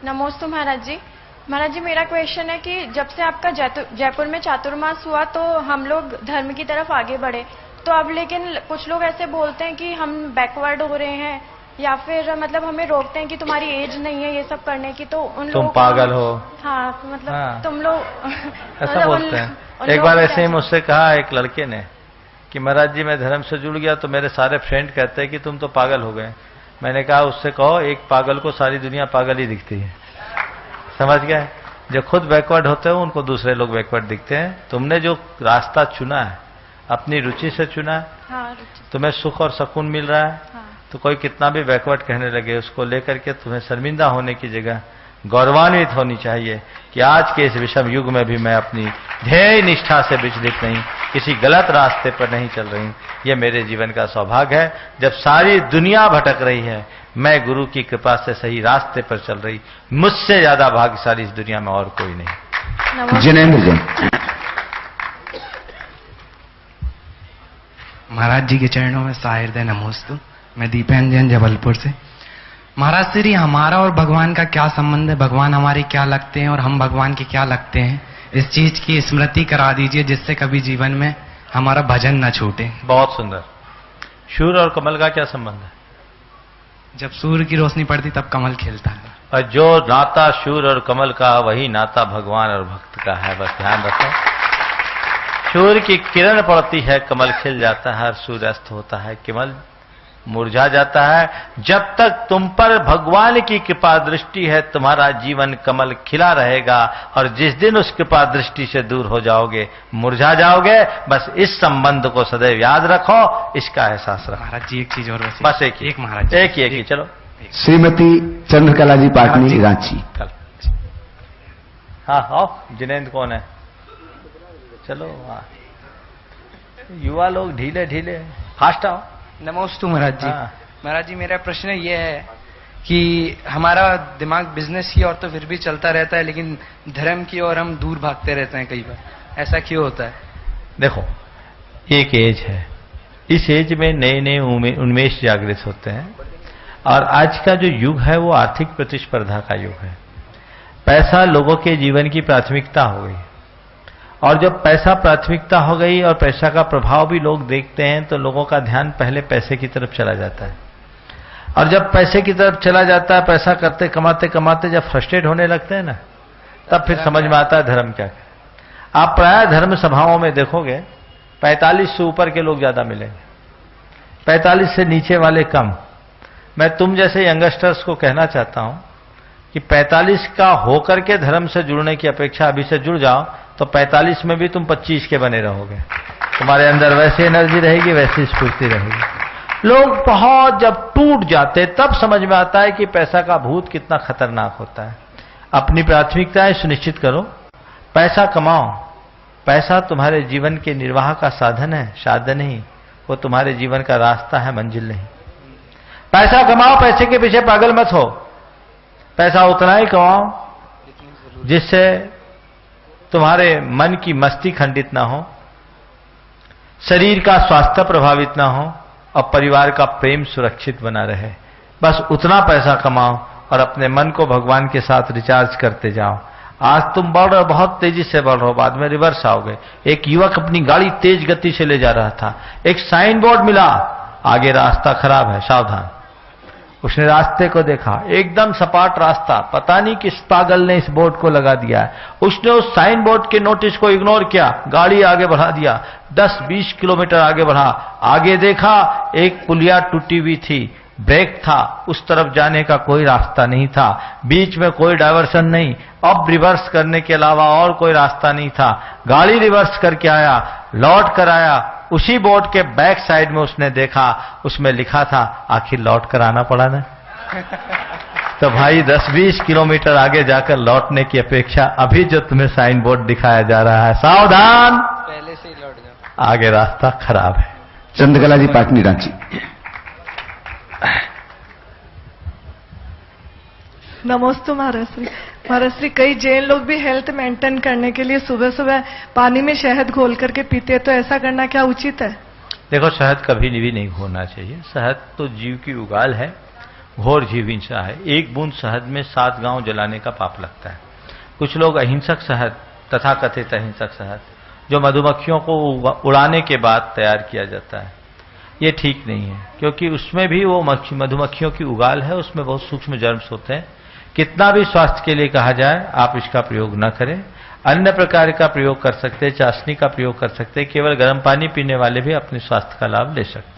नमोस्तु महाराज जी। महाराज जी, मेरा क्वेश्चन है कि जब से आपका जयपुर में चातुर्मास हुआ तो हम लोग धर्म की तरफ आगे बढ़े, तो अब लेकिन कुछ लोग ऐसे बोलते हैं कि हम बैकवर्ड हो रहे हैं, या फिर मतलब हमें रोकते हैं कि तुम्हारी एज नहीं है ये सब करने की, तो उन तुम पागल हो। हाँ, मतलब हाँ। तुम लोग ऐसा बोलते हैं। एक बार ऐसे ही मुझसे कहा एक लड़के ने कि महाराज जी मैं धर्म से जुड़ गया तो मेरे सारे फ्रेंड कहते हैं कि तुम तो पागल हो गए। मैंने कहा उससे कहो एक पागल को सारी दुनिया पागल ही दिखती है। समझ गए? जो खुद बैकवर्ड होते हो उनको दूसरे लोग बैकवर्ड दिखते हैं। तुमने जो रास्ता चुना है अपनी रुचि से चुना है, हाँ, तुम्हें सुख और सुकून मिल रहा है, हाँ। तो कोई कितना भी बैकवर्ड कहने लगे उसको लेकर के तुम्हें शर्मिंदा होने की जगह गौरवान्वित होनी चाहिए कि आज के इस विषम युग में भी मैं अपनी ध्येय निष्ठा से विचलित नहीं, किसी गलत रास्ते पर नहीं चल रही। ये मेरे जीवन का सौभाग्य है। जब सारी दुनिया भटक रही है, मैं गुरु की कृपा से सही रास्ते पर चल रही। मुझसे ज्यादा भाग्यशाली इस दुनिया में और कोई नहीं। जिनेंद्र जैन। महाराज जी के चरणों में साहिर नमोस्तु। मैं दीपेन जैन जबलपुर से। महाराज श्री, हमारा और भगवान का क्या संबंध है? भगवान हमारे क्या लगते हैं और हम भगवान के क्या लगते हैं? इस चीज की स्मृति करा दीजिए जिससे कभी जीवन में हमारा भजन न छूटे। बहुत सुंदर। सूर्य और कमल का क्या संबंध है? जब सूर्य की रोशनी पड़ती तब कमल खिलता है। और जो नाता सूर्य और कमल का वही नाता भगवान और भक्त का है। बस ध्यान रखो, सूर्य की किरण पड़ती है, कमल खिल जाता है, और सूर्य अस्त होता है, कमल मुरझा जाता है। जब तक तुम पर भगवान की कृपा दृष्टि है तुम्हारा जीवन कमल खिला रहेगा, और जिस दिन उस कृपा दृष्टि से दूर हो जाओगे मुरझा जाओगे। बस इस संबंध को सदैव याद रखो, इसका एहसास रखो। महाराज जी एक चीज और, बस एक महाराज, एक ही चलो। श्रीमती चंद्रकला जी पाटनी, रांची। हाँ आओ। जिनेंद्र कौन है? चलो। हाँ, युवा लोग ढीले ढीले, फास्ट आओ। नमोस्तु महाराज जी। महाराज जी, मेरा प्रश्न ये है कि हमारा दिमाग बिजनेस की ओर तो फिर भी चलता रहता है, लेकिन धर्म की ओर हम दूर भागते रहते हैं कई बार। ऐसा क्यों होता है? देखो, एक एज है, इस एज में नए नए उन्मेष जागृत होते हैं, और आज का जो युग है वो आर्थिक प्रतिस्पर्धा का युग है। पैसा लोगों के जीवन की प्राथमिकता हो गई, और जब पैसा प्राथमिकता हो गई और पैसा का प्रभाव भी लोग देखते हैं तो लोगों का ध्यान पहले पैसे की तरफ चला जाता है। और जब पैसे की तरफ चला जाता है, पैसा करते कमाते कमाते जब फ्रस्ट्रेट होने लगते हैं ना, तब फिर समझ में आता है धर्म क्या है। आप प्राय धर्म सभाओं में देखोगे 45 से ऊपर के लोग ज्यादा मिलेंगे, 45 से नीचे वाले कम। मैं तुम जैसे यंगस्टर्स को कहना चाहता हूं कि 45 का होकर के धर्म से जुड़ने की अपेक्षा अभी से जुड़ जाओ, तो 45 में भी तुम 25 के बने रहोगे। तुम्हारे अंदर वैसी एनर्जी रहेगी, वैसी स्फूर्ति रहेगी। लोग बहुत जब टूट जाते तब समझ में आता है कि पैसा का भूत कितना खतरनाक होता है। अपनी प्राथमिकताएं सुनिश्चित करो, पैसा कमाओ। पैसा तुम्हारे जीवन के निर्वाह का साधन है, साधन नहीं। वो तुम्हारे जीवन का रास्ता है, मंजिल नहीं। पैसा कमाओ, पैसे के पीछे पागल मत हो। पैसा उतना ही कमाओ जिससे तुम्हारे मन की मस्ती खंडित ना हो, शरीर का स्वास्थ्य प्रभावित ना हो, और परिवार का प्रेम सुरक्षित बना रहे। बस उतना पैसा कमाओ और अपने मन को भगवान के साथ रिचार्ज करते जाओ। आज तुम बढ़ रहे हो, बहुत तेजी से बढ़ रहे हो, बाद में रिवर्स आओगे। एक युवक अपनी गाड़ी तेज गति से ले जा रहा था, एक साइन बोर्ड मिला, आगे रास्ता खराब है, सावधान। उसने रास्ते को देखा, एकदम सपाट रास्ता, पता नहीं किस पागल ने इस बोर्ड को लगा दिया है। उसने उस साइन बोर्ड के नोटिस को इग्नोर किया, गाड़ी आगे बढ़ा दिया, 10-20 किलोमीटर आगे बढ़ा। आगे देखा, एक पुलिया टूटी हुई थी, ब्रेक था, उस तरफ जाने का कोई रास्ता नहीं था, बीच में कोई डायवर्सन नहीं, अब रिवर्स करने के अलावा और कोई रास्ता नहीं था। गाड़ी रिवर्स करके आया, लौट कर आया, उसी बोर्ड के बैक साइड में उसने देखा, उसमें लिखा था, आखिर लौट कर आना पड़ा ना। तो भाई 10-20 किलोमीटर आगे जाकर लौटने की अपेक्षा अभी जो तुम्हें साइन बोर्ड दिखाया जा रहा है, सावधान, पहले से ही लौट जाओ, आगे रास्ता खराब है। चंद्रकला जी, पाटनी, रांची। नमस्ते महाराज श्री। महाराज श्री, कई जैन लोग भी हेल्थ मेंटेन करने के लिए सुबह सुबह पानी में शहद घोल करके पीते हैं, तो ऐसा करना क्या उचित है? देखो, शहद कभी भी नहीं घोलना चाहिए। शहद तो जीव की उगाल है, घोर जीव हिंसा है। एक बूंद शहद में 7 गांव जलाने का पाप लगता है। कुछ लोग अहिंसक शहद, तथाकथित अहिंसक शहद, जो मधुमक्खियों को उड़ाने के बाद तैयार किया जाता है, ये ठीक नहीं है, क्योंकि उसमें भी वो मधुमक्खियों की उगाल है, उसमें बहुत सूक्ष्म जर्म्स होते हैं। कितना भी स्वास्थ्य के लिए कहा जाए, आप इसका प्रयोग न करें। अन्य प्रकार का प्रयोग कर सकते हैं, चाशनी का प्रयोग कर सकते हैं। केवल गर्म पानी पीने वाले भी अपने स्वास्थ्य का लाभ ले सकते हैं।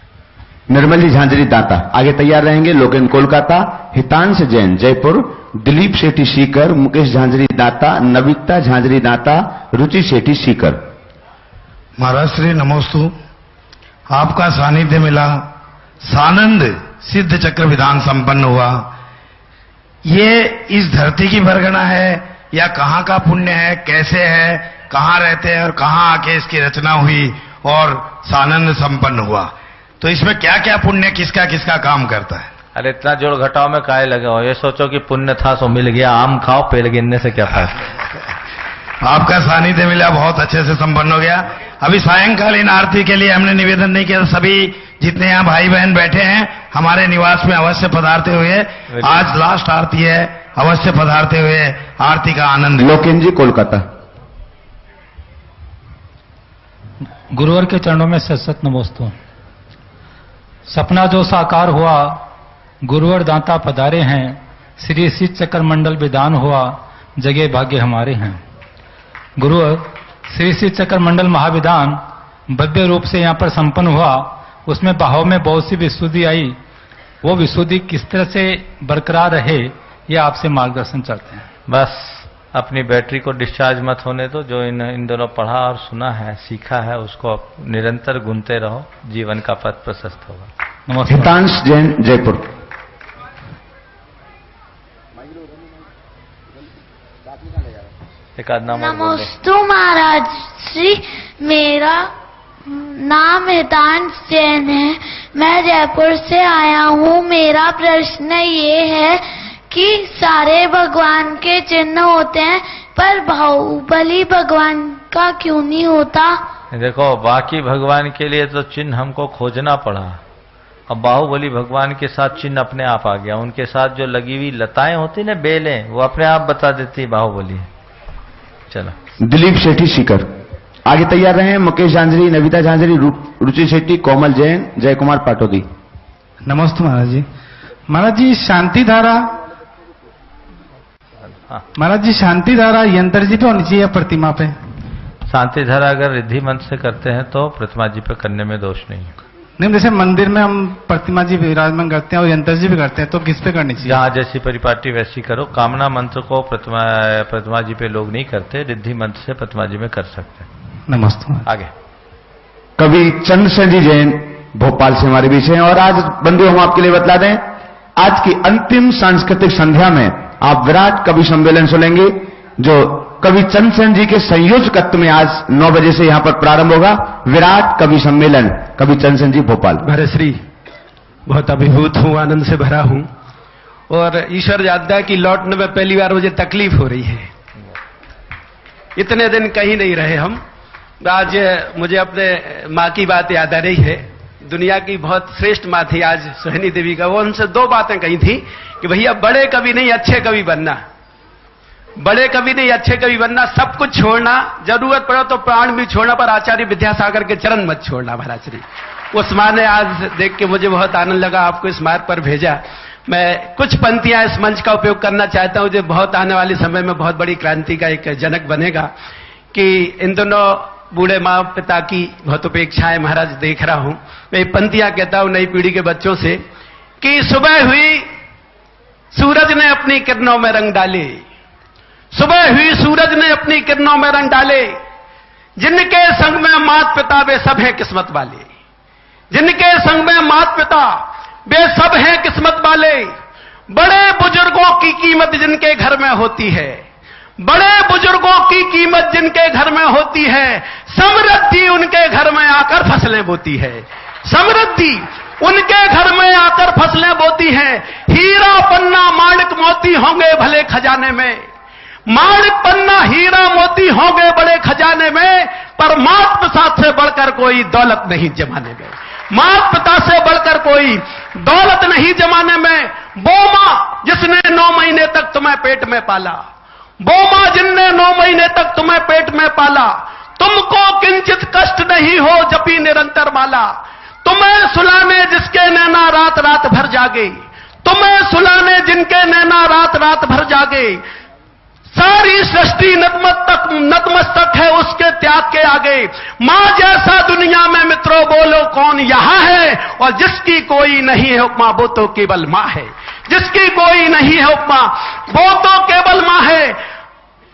निर्मल जी, झांझरी, दाता। आगे तैयार रहेंगे लोकेन, कोलकाता, हितांश जैन, जयपुर, दिलीप शेट्टी, सीकर, मुकेश झांझरी, दाता, नविता झांझरी, दाता, रुचि शेट्टी, सीकर। महाराज श्री नमोस्तु। आपका सानिध्य मिला, सानंद सिद्ध चक्र विधान संपन्न हुआ। ये इस धरती की बरगना है या कहाँ का पुण्य है, कैसे है, कहाँ रहते हैं और कहाँ आके इसकी रचना हुई और सानंद संपन्न हुआ, तो इसमें क्या क्या पुण्य किसका किसका काम करता है? अरे इतना जोड़ घटाओ में काहे लगे हो? ये सोचो कि पुण्य था सो मिल गया, आम खाओ, पेड़ गिनने से क्या फायदा। आपका सानिध्य मिला, बहुत अच्छे से संपन्न हो गया। अभी सायंकालीन आरती के लिए हमने निवेदन नहीं किया, सभी जितने यहाँ भाई बहन बैठे हैं हमारे निवास में अवश्य पधारते हुए, आज लास्ट आरती है, अवश्य पधारते हुए आरती का आनंद। लोकेन जी, कोलकाता। गुरुवर के चरणों में सत नमोस्तु। सपना जो साकार हुआ, गुरुवर दाता पधारे हैं, श्री सिद्ध चक्र मंडल विधान हुआ, जगे भाग्य हमारे हैं। गुरुवर, श्री सिद्ध चक्र मंडल महाविधान भव्य रूप से यहाँ पर संपन्न हुआ, उसमें भाव में बहुत सी विशुद्धि आई, वो विशुद्धि किस तरह से बरकरार रहे, ये आपसे मार्गदर्शन चाहते हैं। बस अपनी बैटरी को डिस्चार्ज मत होने दो। जो इन दोनों पढ़ा और सुना है, सीखा है, उसको निरंतर गुनते रहो, जीवन का पथ प्रशस्त होगा। नमस्कार। हितांश जैन, जयपुर। एक आध नाम और बोल दो। नमस्ते महाराज श्री। मेरा नाम हितांश जैन है, मैं जयपुर से आया हूँ। मेरा प्रश्न ये है कि सारे भगवान के चिन्ह होते हैं, पर बाहुबली भगवान का क्यों नहीं होता? देखो, बाकी भगवान के लिए तो चिन्ह हमको खोजना पड़ा, अब बाहुबली भगवान के साथ चिन्ह अपने आप आ गया। उनके साथ जो लगी हुई लताएं होती ना, बेलें, वो अपने आप बता देती बाहुबली। चलो। दिलीप शेट्टी, सीकर। आगे तैयार रहे मुकेश झांझरी, नविता झांझरी, रुचि शेट्टी, कोमल जैन, जय कुमार पाटोदी। नमस्ते महाराज जी। महाराज जी, शांति धारा, महाराज जी शांति धारा यंत्र जी पे होनी चाहिए या प्रतिमा पे? शांति धारा अगर रिद्धि मंत्र से करते हैं तो प्रतिमा जी पे करने में दोष नहीं है। नहीं, जैसे मंदिर में हम प्रतिमा जी विराजमान करते हैं और यंत्र जी भी करते हैं, तो किस पे करनी चाहिए? जहाँ जैसी परिपाटी वैसी करो। कामना मंत्र को प्रतिमा जी पे लोग नहीं करते, रिद्धि मंत्र से प्रतिमा जी में कर सकते हैं। नमस्ते। आगे कवि चंद्रसेन जी जैन, भोपाल से हमारे बीच हैं। और आज बंधु हम आपके लिए बतला दें, आज की अंतिम सांस्कृतिक संध्या में आप विराट कवि सम्मेलन सुनेंगे, जो कवि चंद्रसेन जी के संयोजकत्व में आज 9 बजे से यहां पर प्रारंभ होगा। विराट कवि सम्मेलन, कवि चंद्रसेन जी, भोपाल। भरश्री, बहुत अभिभूत हूं, आनंद से भरा हूं, और ईश्वर जानता है कि लौटने में पहली बार मुझे तकलीफ हो रही है। इतने दिन कहीं नहीं रहे हम। आज मुझे अपने माँ की बात याद आ रही है। दुनिया की बहुत श्रेष्ठ माँ थी आज, सोहिनी देवी का। वो उनसे 2 बातें कही थी कि भैया बड़े कवि नहीं, अच्छे कवि बनना। बड़े कवि नहीं, अच्छे कवि बनना, सब कुछ छोड़ना, जरूरत पड़ो तो प्राण भी छोड़ना, पर आचार्य विद्यासागर के चरण मत छोड़ना। महाराज श्री, उस माँ ने आज देख के मुझे बहुत आनंद लगा, आपको इस मार्ग पर भेजा। मैं कुछ पंक्तियां इस मंच का उपयोग करना चाहता हूं, जो बहुत आने वाले समय में बहुत बड़ी क्रांति का एक जनक बनेगा। कि इन दोनों बूढ़े माँ पिता की बहुत उपेक्षाएं महाराज देख रहा हूं। मैं पंक्तियां कहता हूं नई पीढ़ी के बच्चों से कि सुबह हुई सूरज ने अपनी किरणों में रंग डाले, सुबह हुई सूरज ने अपनी किरणों में रंग डाले, जिनके संग में माता पिता वे सब हैं किस्मत वाले, जिनके संग में माता पिता वे सब हैं किस्मत वाले, बड़े बुजुर्गों की कीमत जिनके घर में होती है, बड़े बुजुर्गों की कीमत जिनके घर में होती है, समृद्धि उनके घर में आकर फसलें बोती है, समृद्धि उनके घर में आकर फसलें बोती हैं। हीरा पन्ना माणिक मोती होंगे भले खजाने में, माणिक पन्ना हीरा मोती होंगे बड़े खजाने में, पर मात पिता से बढ़कर कोई दौलत नहीं जमाने में, मात पिता से बढ़कर कोई दौलत नहीं जमाने में। वो मां जिसने 9 महीने तक तुम्हें पेट में पाला, वो मां जिनने 9 महीने तक तुम्हें पेट में पाला, तुमको किंचित कष्ट नहीं हो जपी निरंतर माला। तुम्हें सुलाने जिसके नैना रात रात भर जागे, तुम्हें सुलाने जिनके नैना रात रात भर जागे, सारी सृष्टि नतमस्तक है उसके त्याग के आगे। मां जैसा दुनिया में मित्रों बोलो कौन यहां है, और जिसकी कोई नहीं है उपमा वो तो केवल मां है, जिसकी कोई नहीं है उपमा वो तो केवल मां है।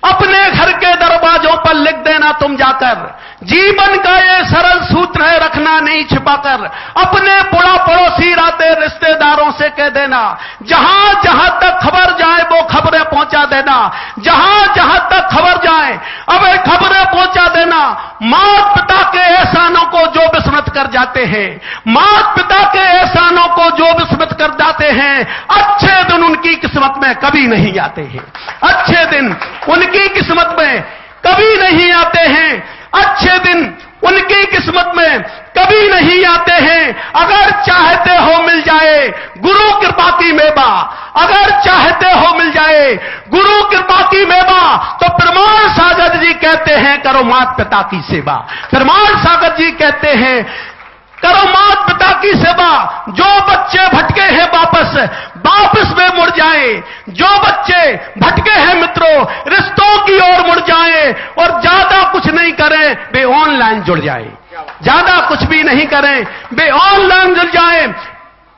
अपने घर के दरवाजों पर लिख देना तुम जाकर, जीवन का ये सरल सूत्र है रखना नहीं छिपाकर। अपने बुढ़ा पड़ोसी राते रिश्तेदारों से कह देना, जहां जहां तक खबर जाए वो खबरें पहुंचा देना, जहां जहां तक खबर जाए अब खबरें पहुंचा देना। मात पिता के एहसानों को जो विस्मृत कर जाते हैं, मात पिता के एहसानों को जो विस्मृत कर जाते हैं, अच्छे दिन उनकी किस्मत में कभी नहीं आते हैं, अच्छे दिन उनकी किस्मत में कभी नहीं आते हैं, अच्छे दिन उनकी किस्मत में कभी नहीं आते हैं। अगर चाहते हो मिल जाए गुरु कृपा की मेवा, अगर चाहते हो मिल जाए गुरु कृपा की मेवा, तो प्रमाण सागर जी कहते हैं करो मात पिता की सेवा। प्रमाण सागर जी कहते हैं करो मात पिता की सेवा। जो बच्चे भटके हैं वापस में मुड़ जाए, जो बच्चे भटके हैं मित्रों रिश्तों की ओर मुड़ जाए, और ज्यादा कुछ नहीं करें वे ऑनलाइन जुड़ जाए, ज्यादा कुछ भी नहीं करें वे ऑनलाइन जुड़ जाए।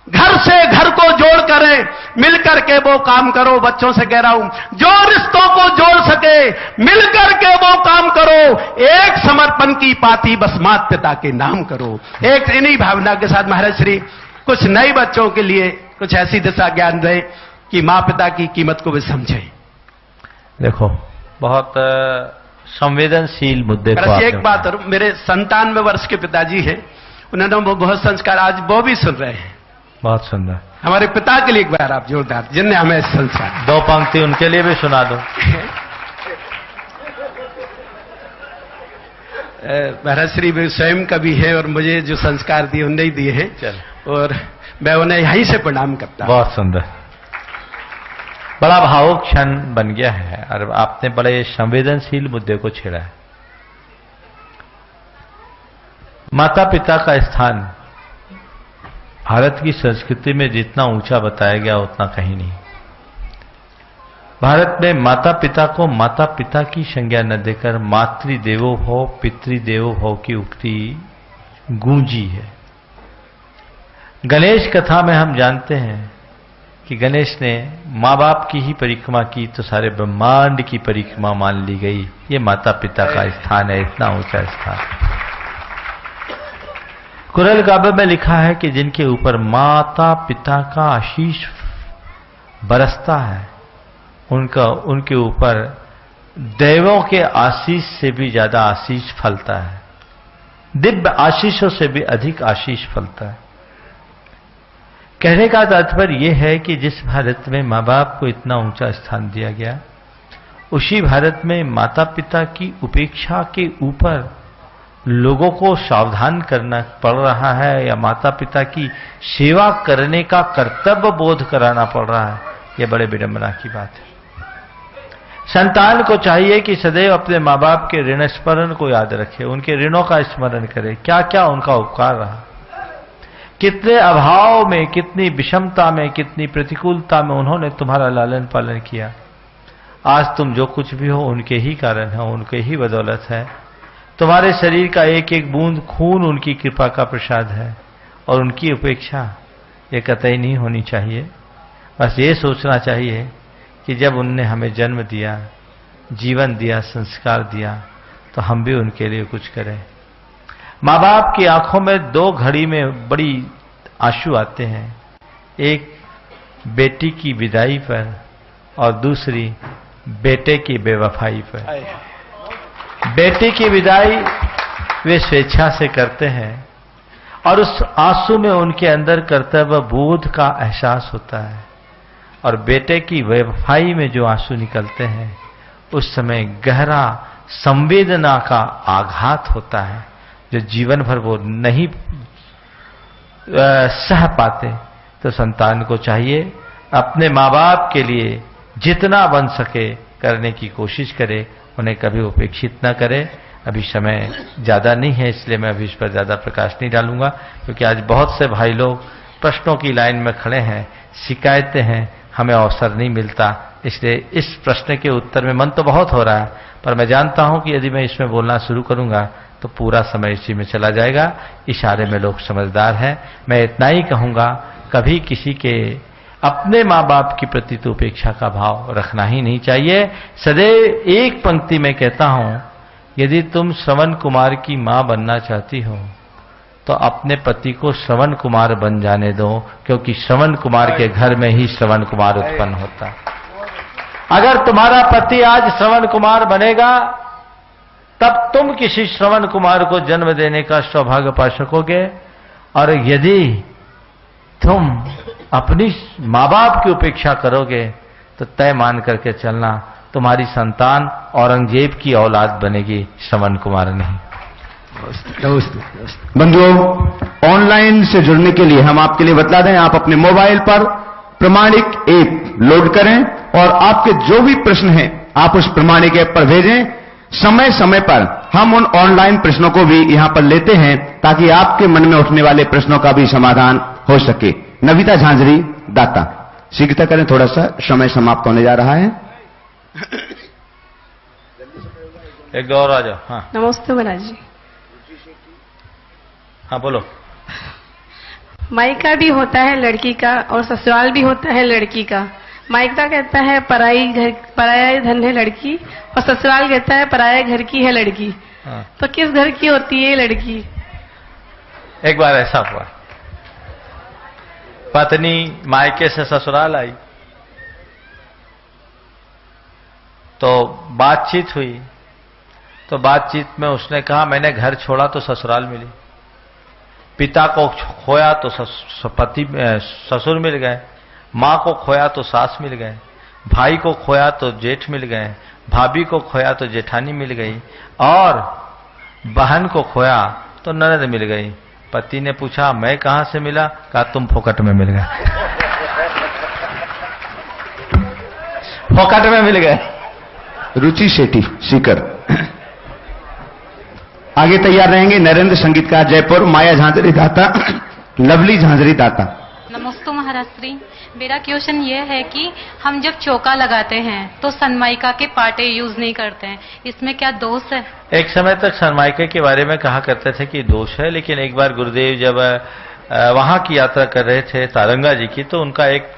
घर से घर को जोड़ करें, मिलकर के वो काम करो। बच्चों से कह रहा हूं जो रिश्तों को जोड़ सके मिलकर के वो काम करो। एक समर्पण की पाती बस मात पिता के नाम करो। एक इन्हीं भावना के साथ महाराज श्री कुछ नए बच्चों के लिए कुछ ऐसी दिशा ज्ञान दे कि मां पिता की कीमत को भी समझे। देखो बहुत संवेदनशील मुद्दे को एक बात और, मेरे 97 वर्ष के पिताजी हैं, उन्होंने वो बहुत संस्कार आज वो भी सुन रहे हैं। बहुत सुंदर। हमारे पिता के लिए एक बार आप जोरदार, जिनने हमें संस्कार। 2 पंक्ति उनके लिए भी सुना दो। महाराज श्री भी स्वयं कवि है और मुझे जो संस्कार दिए उन्हें ही दिए हैं, और मैं उन्हें यहीं से प्रणाम करता हूं। बहुत सुंदर, बड़ा भावुक क्षण बन गया है और आपने बड़े संवेदनशील मुद्दे को छेड़ा है। माता पिता का स्थान भारत की संस्कृति में जितना ऊंचा बताया गया उतना कहीं नहीं। भारत में माता पिता को माता पिता की संज्ञा न देकर मातृदेवो भव पितृदेवो भव की उक्ति गूंजी है। गणेश कथा में हम जानते हैं कि गणेश ने माँ बाप की ही परिक्रमा की तो सारे ब्रह्मांड की परिक्रमा मान ली गई। ये माता पिता का स्थान है, इतना ऊंचा स्थान। कुरल काबे में लिखा है कि जिनके ऊपर माता पिता का आशीष बरसता है उनके ऊपर देवों के आशीष से भी ज्यादा आशीष फलता है, दिव्य आशीषों से भी अधिक आशीष फलता है। कहने का तात्पर्य यह है कि जिस भारत में माँ बाप को इतना ऊंचा स्थान दिया गया, उसी भारत में माता पिता की उपेक्षा के ऊपर लोगों को सावधान करना पड़ रहा है या माता पिता की सेवा करने का कर्तव्य बोध कराना पड़ रहा है। यह बड़े विडंबना की बात है। संतान को चाहिए कि सदैव अपने माँ बाप के ऋण स्मरण को याद रखे, उनके ऋणों का स्मरण करे, क्या क्या उनका उपकार रहा, कितने अभाव में, कितनी विषमता में, कितनी प्रतिकूलता में उन्होंने तुम्हारा लालन पालन किया। आज तुम जो कुछ भी हो उनके ही कारण है, उनके ही बदौलत है। तुम्हारे शरीर का एक एक बूंद खून उनकी कृपा का प्रसाद है और उनकी उपेक्षा ये कतई नहीं होनी चाहिए। बस ये सोचना चाहिए कि जब उनने हमें जन्म दिया, जीवन दिया, संस्कार दिया, तो हम भी उनके लिए कुछ करें। माँ बाप की आंखों में 2 घड़ी में बड़ी आंसू आते हैं। एक बेटी की विदाई पर और दूसरी बेटे की बेवफाई पर। बेटी की विदाई वे स्वेच्छा से करते हैं और उस आंसू में उनके अंदर कर्तव्य बोध का एहसास होता है, और बेटे की बेवफाई में जो आंसू निकलते हैं उस समय गहरा संवेदना का आघात होता है जो जीवन भर वो नहीं सह पाते। तो संतान को चाहिए अपने माँ बाप के लिए जितना बन सके करने की कोशिश करे, उन्हें कभी उपेक्षित न करे। अभी समय ज़्यादा नहीं है इसलिए मैं अभी इस पर ज़्यादा प्रकाश नहीं डालूंगा, क्योंकि आज बहुत से भाई लोग प्रश्नों की लाइन में खड़े हैं, शिकायतें हैं, हमें अवसर नहीं मिलता। इसलिए इस प्रश्न के उत्तर में मन तो बहुत हो रहा है, पर मैं जानता हूं कि यदि मैं इसमें बोलना शुरू करूंगा तो पूरा समय इसी में चला जाएगा। इशारे में लोग समझदार हैं। मैं इतना ही कहूंगा, कभी किसी के अपने माँ बाप की प्रति तो उपेक्षा का भाव रखना ही नहीं चाहिए। सदैव एक पंक्ति में कहता हूं, यदि तुम श्रवण कुमार की मां बनना चाहती हो तो अपने पति को श्रवण कुमार बन जाने दो, क्योंकि श्रवण कुमार के घर में ही श्रवण कुमार उत्पन्न होता है। अगर तुम्हारा पति आज श्रवण कुमार बनेगा तब तुम किसी श्रवण कुमार को जन्म देने का सौभाग्य पा सकोगे, और यदि तुम अपनी माँ बाप की उपेक्षा करोगे तो तय मान करके चलना, तुम्हारी संतान औरंगजेब की औलाद बनेगी, श्रवण कुमार नहीं। बंधुओं, ऑनलाइन से जुड़ने के लिए हम आपके लिए बता दें, आप अपने मोबाइल पर प्रमाणिक ऐप लोड करें और आपके जो भी प्रश्न हैं आप उस प्रमाणिक ऐप पर भेजें। समय समय पर हम उन ऑनलाइन प्रश्नों को भी यहां पर लेते हैं ताकि आपके मन में उठने वाले प्रश्नों का भी समाधान हो सके। नविता झांझरी दाता, शीघ्रता करें, थोड़ा सा समय समाप्त होने जा रहा है। एक दो और आ जाओ। हाँ नमस्ते महाराज जी। हाँ बोलो। मायका भी होता है लड़की का और ससुराल भी होता है लड़की का। मायका कहता है पराया धन है लड़की, और ससुराल कहता है पराया घर की है लड़की। हाँ। तो किस घर की होती है लड़की? एक बार ऐसा हुआ, पत्नी मायके से ससुराल आई तो बातचीत हुई, तो बातचीत में उसने कहा मैंने घर छोड़ा तो ससुराल मिली, पिता को खोया तो ससुर मिल गए, माँ को खोया तो सास मिल गए, भाई को खोया तो जेठ मिल गए, भाभी को खोया तो जेठानी मिल गई, और बहन को खोया तो ननद मिल गई। पति ने पूछा मैं कहां से मिला? कहा तुम फोकट में मिल गए। फोकट में मिल गए। रुचि शेट्टी सीकर आगे तैयार रहेंगे। नरेंद्र संगीतकार जयपुर, माया झांझरी दाता, लवली झांझरी दाता। नमस्ते महाराज श्री, मेरा क्वेश्चन ये है कि हम जब चौका लगाते हैं तो सनमाइका के पाटे यूज नहीं करते हैं, इसमें क्या दोष है? एक समय तक सनमाइका के बारे में कहा करते थे कि दोष है, लेकिन एक बार गुरुदेव जब वहां की यात्रा कर रहे थे तारंगा जी की, तो उनका एक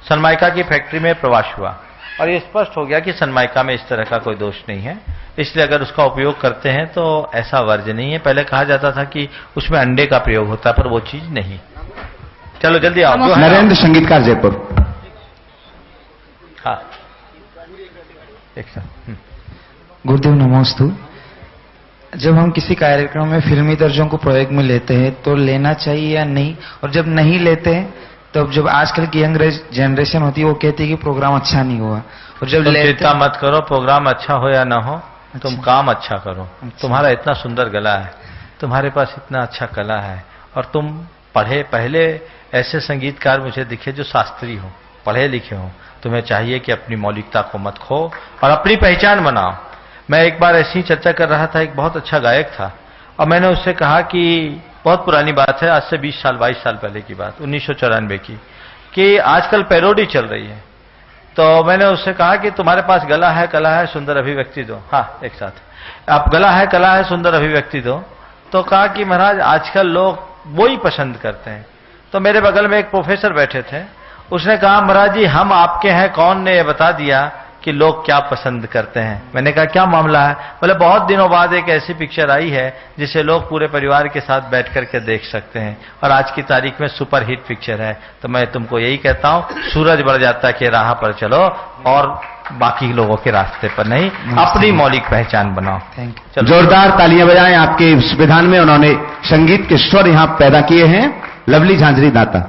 सनमाइका की फैक्ट्री में प्रवास हुआ और ये स्पष्ट हो गया कि सनमाइका में इस तरह का कोई दोष नहीं है, इसलिए अगर उसका उपयोग करते हैं तो ऐसा वर्ज्य नहीं है। पहले कहा जाता था कि उसमें अंडे का प्रयोग होता है, पर वो चीज नहीं। चलो जल्दी आओ। नरेंद्र संगीतकार जयपुर। हाँ एक साथ। गुरुदेव नमोस्तु। जब हम किसी कार्यक्रम में फिल्मी दर्जों को प्रयोग में लेते हैं तो लेना चाहिए या नहीं, और जब नहीं लेते हैं तो जब आजकल की यंग जनरेशन होती है वो कहती है कि प्रोग्राम अच्छा नहीं हुआ, और जब चिंता मत करो, प्रोग्राम अच्छा हो या ना हो, तुम काम अच्छा करो। तुम्हारा इतना सुंदर गला है, तुम्हारे पास इतना अच्छा कला है, और तुम पढ़े, पहले ऐसे संगीतकार मुझे दिखे जो शास्त्री हो, पढ़े लिखे हो। तुम्हें चाहिए कि अपनी मौलिकता को मत खो और अपनी पहचान बनाओ। मैं एक बार ऐसी चर्चा कर रहा था, एक बहुत अच्छा गायक था, और मैंने उससे कहा कि बहुत पुरानी बात है, आज से 20 साल 22 साल पहले की बात, 1994 की, कि आजकल पैरोडी चल रही है। तो मैंने उससे कहा कि तुम्हारे पास गला है, कला है, सुंदर अभिव्यक्ति दो। हाँ एक साथ। आप गला है, कला है, सुंदर अभिव्यक्ति दो। तो कहा कि महाराज आजकल लोग वो ही पसंद करते हैं। तो मेरे बगल में एक प्रोफेसर बैठे थे, उसने कहा महाराज जी हम आपके हैं, कौन ने ये बता दिया कि लोग क्या पसंद करते हैं। मैंने कहा क्या मामला है? बोले बहुत दिनों बाद एक ऐसी पिक्चर आई है जिसे लोग पूरे परिवार के साथ बैठ करके देख सकते हैं और आज की तारीख में सुपर हिट पिक्चर है। तो मैं तुमको यही कहता हूं, सूरज बढ़ जाता के राह पर चलो और बाकी लोगों के रास्ते पर नहीं, अपनी मौलिक पहचान बनाओ। Thank you. जोरदार तालियां बजाएं आपके इस विधान में। उन्होंने संगीत के स्वर यहां पैदा किए हैं। लवली झांझरी दाता।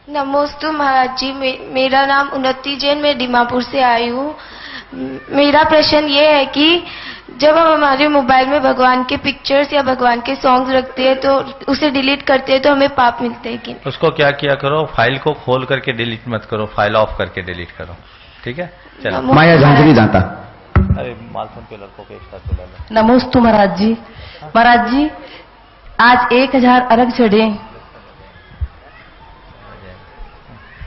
नमोस्तु महाराज जी, मेरा नाम उन्नति जैन, मैं दीमापुर से आई हूँ। मेरा प्रश्न ये है कि जब हम हमारे मोबाइल में भगवान के पिक्चर्स या भगवान के सॉन्ग्स रखते हैं तो उसे डिलीट करते हैं तो हमें पाप मिलते हैं कि? उसको क्या किया करो, फाइल को खोल करके डिलीट मत करो, फाइल ऑफ करके डिलीट करो। ठीक है, चलो। माया झांझरी दाता। अरे मालथन के लड़कों के एक साथ बुला लो। नमोस्तु महाराज जी। महाराज जी आज 1000 अर्घ चढ़े।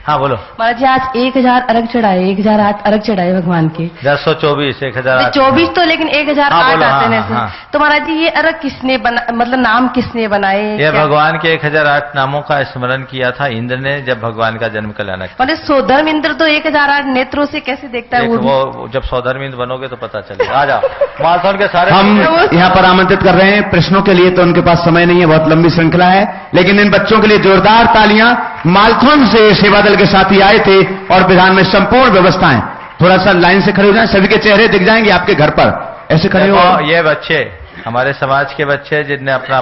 हाँ बोलो। महाराज जी आज 1000 अर्घ चढ़ाए, 1008 अर्घ चढ़ाए भगवान के। 1024 1008 24 तो, लेकिन 1008 आते हैं। हाँ। तो महाराज जी ये अर्घ किसने मतलब नाम किसने बनाए? ये भगवान के 1008 नामों का स्मरण किया था इंद्र ने जब भगवान का जन्म कल्याण किया। मतलब सौधर्म इंद्र तो 1008 नेत्रों से कैसे देखता है? वो जब सौधर्म इंद्र बनोगे तो पता चलेगा। आ जाओ मालथन के सारे। हम यहाँ पर आमंत्रित कर रहे हैं प्रश्नों के लिए, तो उनके पास समय नहीं है, बहुत लंबी श्रृंखला है, लेकिन इन बच्चों के लिए जोरदार तालियां। मालथन से सेवा दल के साथी आए थे और विधान में संपूर्ण व्यवस्थाएं। थोड़ा सा लाइन से खड़े हो जाएं, सभी के चेहरे दिख जाएंगे आपके घर पर, ऐसे खड़े हो। ये बच्चे हमारे समाज के बच्चे जिनने अपना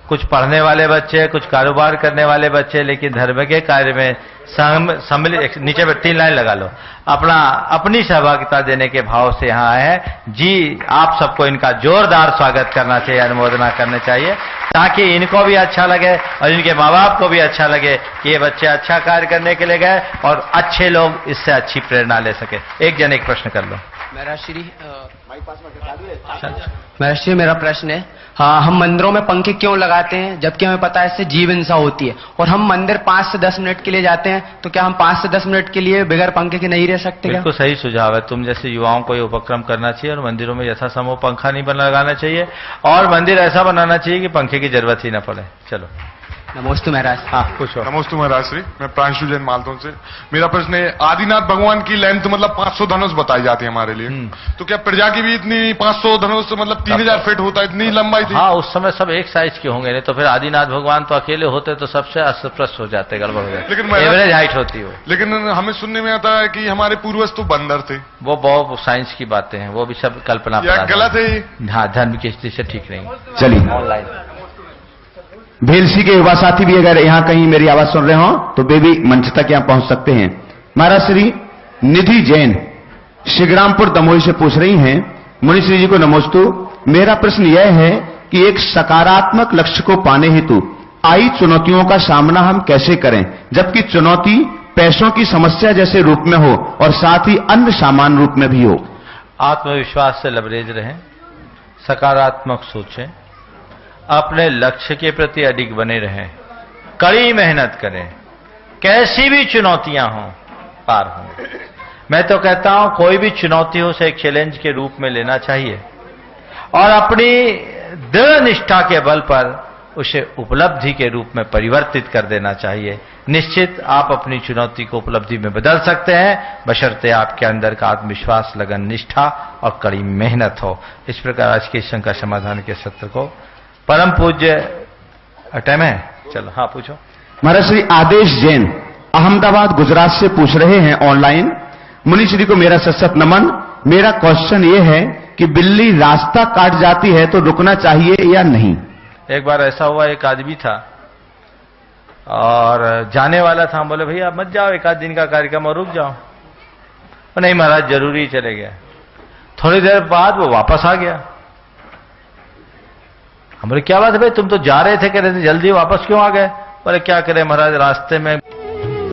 कुछ पढ़ने वाले बच्चे, कुछ कारोबार करने वाले बच्चे, लेकिन धर्म के कार्य में सम्मिलित, नीचे 3 लाइन लगा लो, अपनी सहभागिता देने के भाव से यहाँ आए हैं जी। आप सबको इनका जोरदार स्वागत करना चाहिए, अनुमोदना करनी चाहिए, ताकि इनको भी अच्छा लगे और इनके माँ बाप को भी अच्छा लगे कि ये बच्चे अच्छा कार्य करने के लिए गए और अच्छे लोग इससे अच्छी प्रेरणा ले सके। एक जन एक प्रश्न कर लो। मेरा प्रश्न है, हाँ, हम मंदिरों में पंखे क्यों लगाते हैं जबकि हमें पता है इससे जीव हिंसा होती है, और हम मंदिर 5 से 10 मिनट के लिए जाते हैं, तो क्या हम 5 से 10 मिनट के लिए बगैर पंखे के नहीं रह सकते? बिल्कुल सही सुझाव है। तुम जैसे युवाओं को ये उपक्रम करना चाहिए और मंदिरों में यथासंभव पंखा नहीं लगाना चाहिए और मंदिर ऐसा बनाना चाहिए कि पंखे की जरूरत ही ना पड़े। चलो। नमोस्तु महाराज। हाँ पूछो। नमोस्तु महाराज श्री, मैं प्रांशु जैन मालथन से। मेरा प्रश्न है, आदिनाथ भगवान की लेंथ मतलब 500 धनुष बताई जाती है हमारे लिए, तो क्या प्रजा की भी इतनी 500 धनुष मतलब 3000 फीट होता है, इतनी लंबाई थी? हाँ, उस समय सब एक साइज के होंगे, नहीं तो फिर आदिनाथ भगवान तो अकेले होते तो सबसे अस्पष्ट हो जाते, गड़बड़ हो जाते, लेकिन एवरेज हाइट होती हो। लेकिन हमें सुनने में आता है कि हमारे पूर्वज तो बंदर थे। वो बहुत साइंस की बातें हैं, वो भी सब कल्पना गलत है। हाँ, धर्म की स्थिति से ठीक नहीं। चलिए, ऑनलाइन भेलसी के युवा साथी भी अगर यहाँ कहीं मेरी आवाज सुन रहे हो तो वे भी मंच तक यहाँ पहुंच सकते हैं। महाराज श्री निधि जैन शिवरामपुर दमोही से पूछ रही हैं, मुनिश्री जी को नमोस्तु। मेरा प्रश्न यह है कि एक सकारात्मक लक्ष्य को पाने हेतु आई चुनौतियों का सामना हम कैसे करें, जबकि चुनौती पैसों की समस्या जैसे रूप में हो और साथ ही अन्य सामान्य रूप में भी हो। आत्मविश्वास से लबरेज रहें, सकारात्मक सोचें, अपने लक्ष्य के प्रति अडिग बने रहें, कड़ी मेहनत करें, कैसी भी चुनौतियां हों पार हों। मैं तो कहता हूं कोई भी चुनौती हो उसे एक चैलेंज के रूप में लेना चाहिए और अपनी दृढ़ निष्ठा के बल पर उसे उपलब्धि के रूप में परिवर्तित कर देना चाहिए। निश्चित आप अपनी चुनौती को उपलब्धि में बदल सकते हैं, बशर्ते आपके अंदर का आत्मविश्वास, लगन, निष्ठा और कड़ी मेहनत हो। इस प्रकार आज के शंका समाधान के सत्र को परम पूज्य टाइम है, चलो हाँ पूछो। महाराज श्री आदेश जैन अहमदाबाद गुजरात से पूछ रहे हैं ऑनलाइन, मुनि श्री को मेरा सशक्त नमन। मेरा क्वेश्चन ये है कि बिल्ली रास्ता काट जाती है तो रुकना चाहिए या नहीं? एक बार ऐसा हुआ, एक आदमी था और जाने वाला था, हम बोले भैया मत जाओ, 1 दिन का कार्यक्रम और रुक जाओ। नहीं महाराज जरूरी चले गया। थोड़ी देर बाद वो वापस आ गया। हम बोले क्या बात है भाई, तुम तो जा रहे थे, कह रहे थे जल्दी वापस क्यों आ गए? बोले क्या करें महाराज, रास्ते में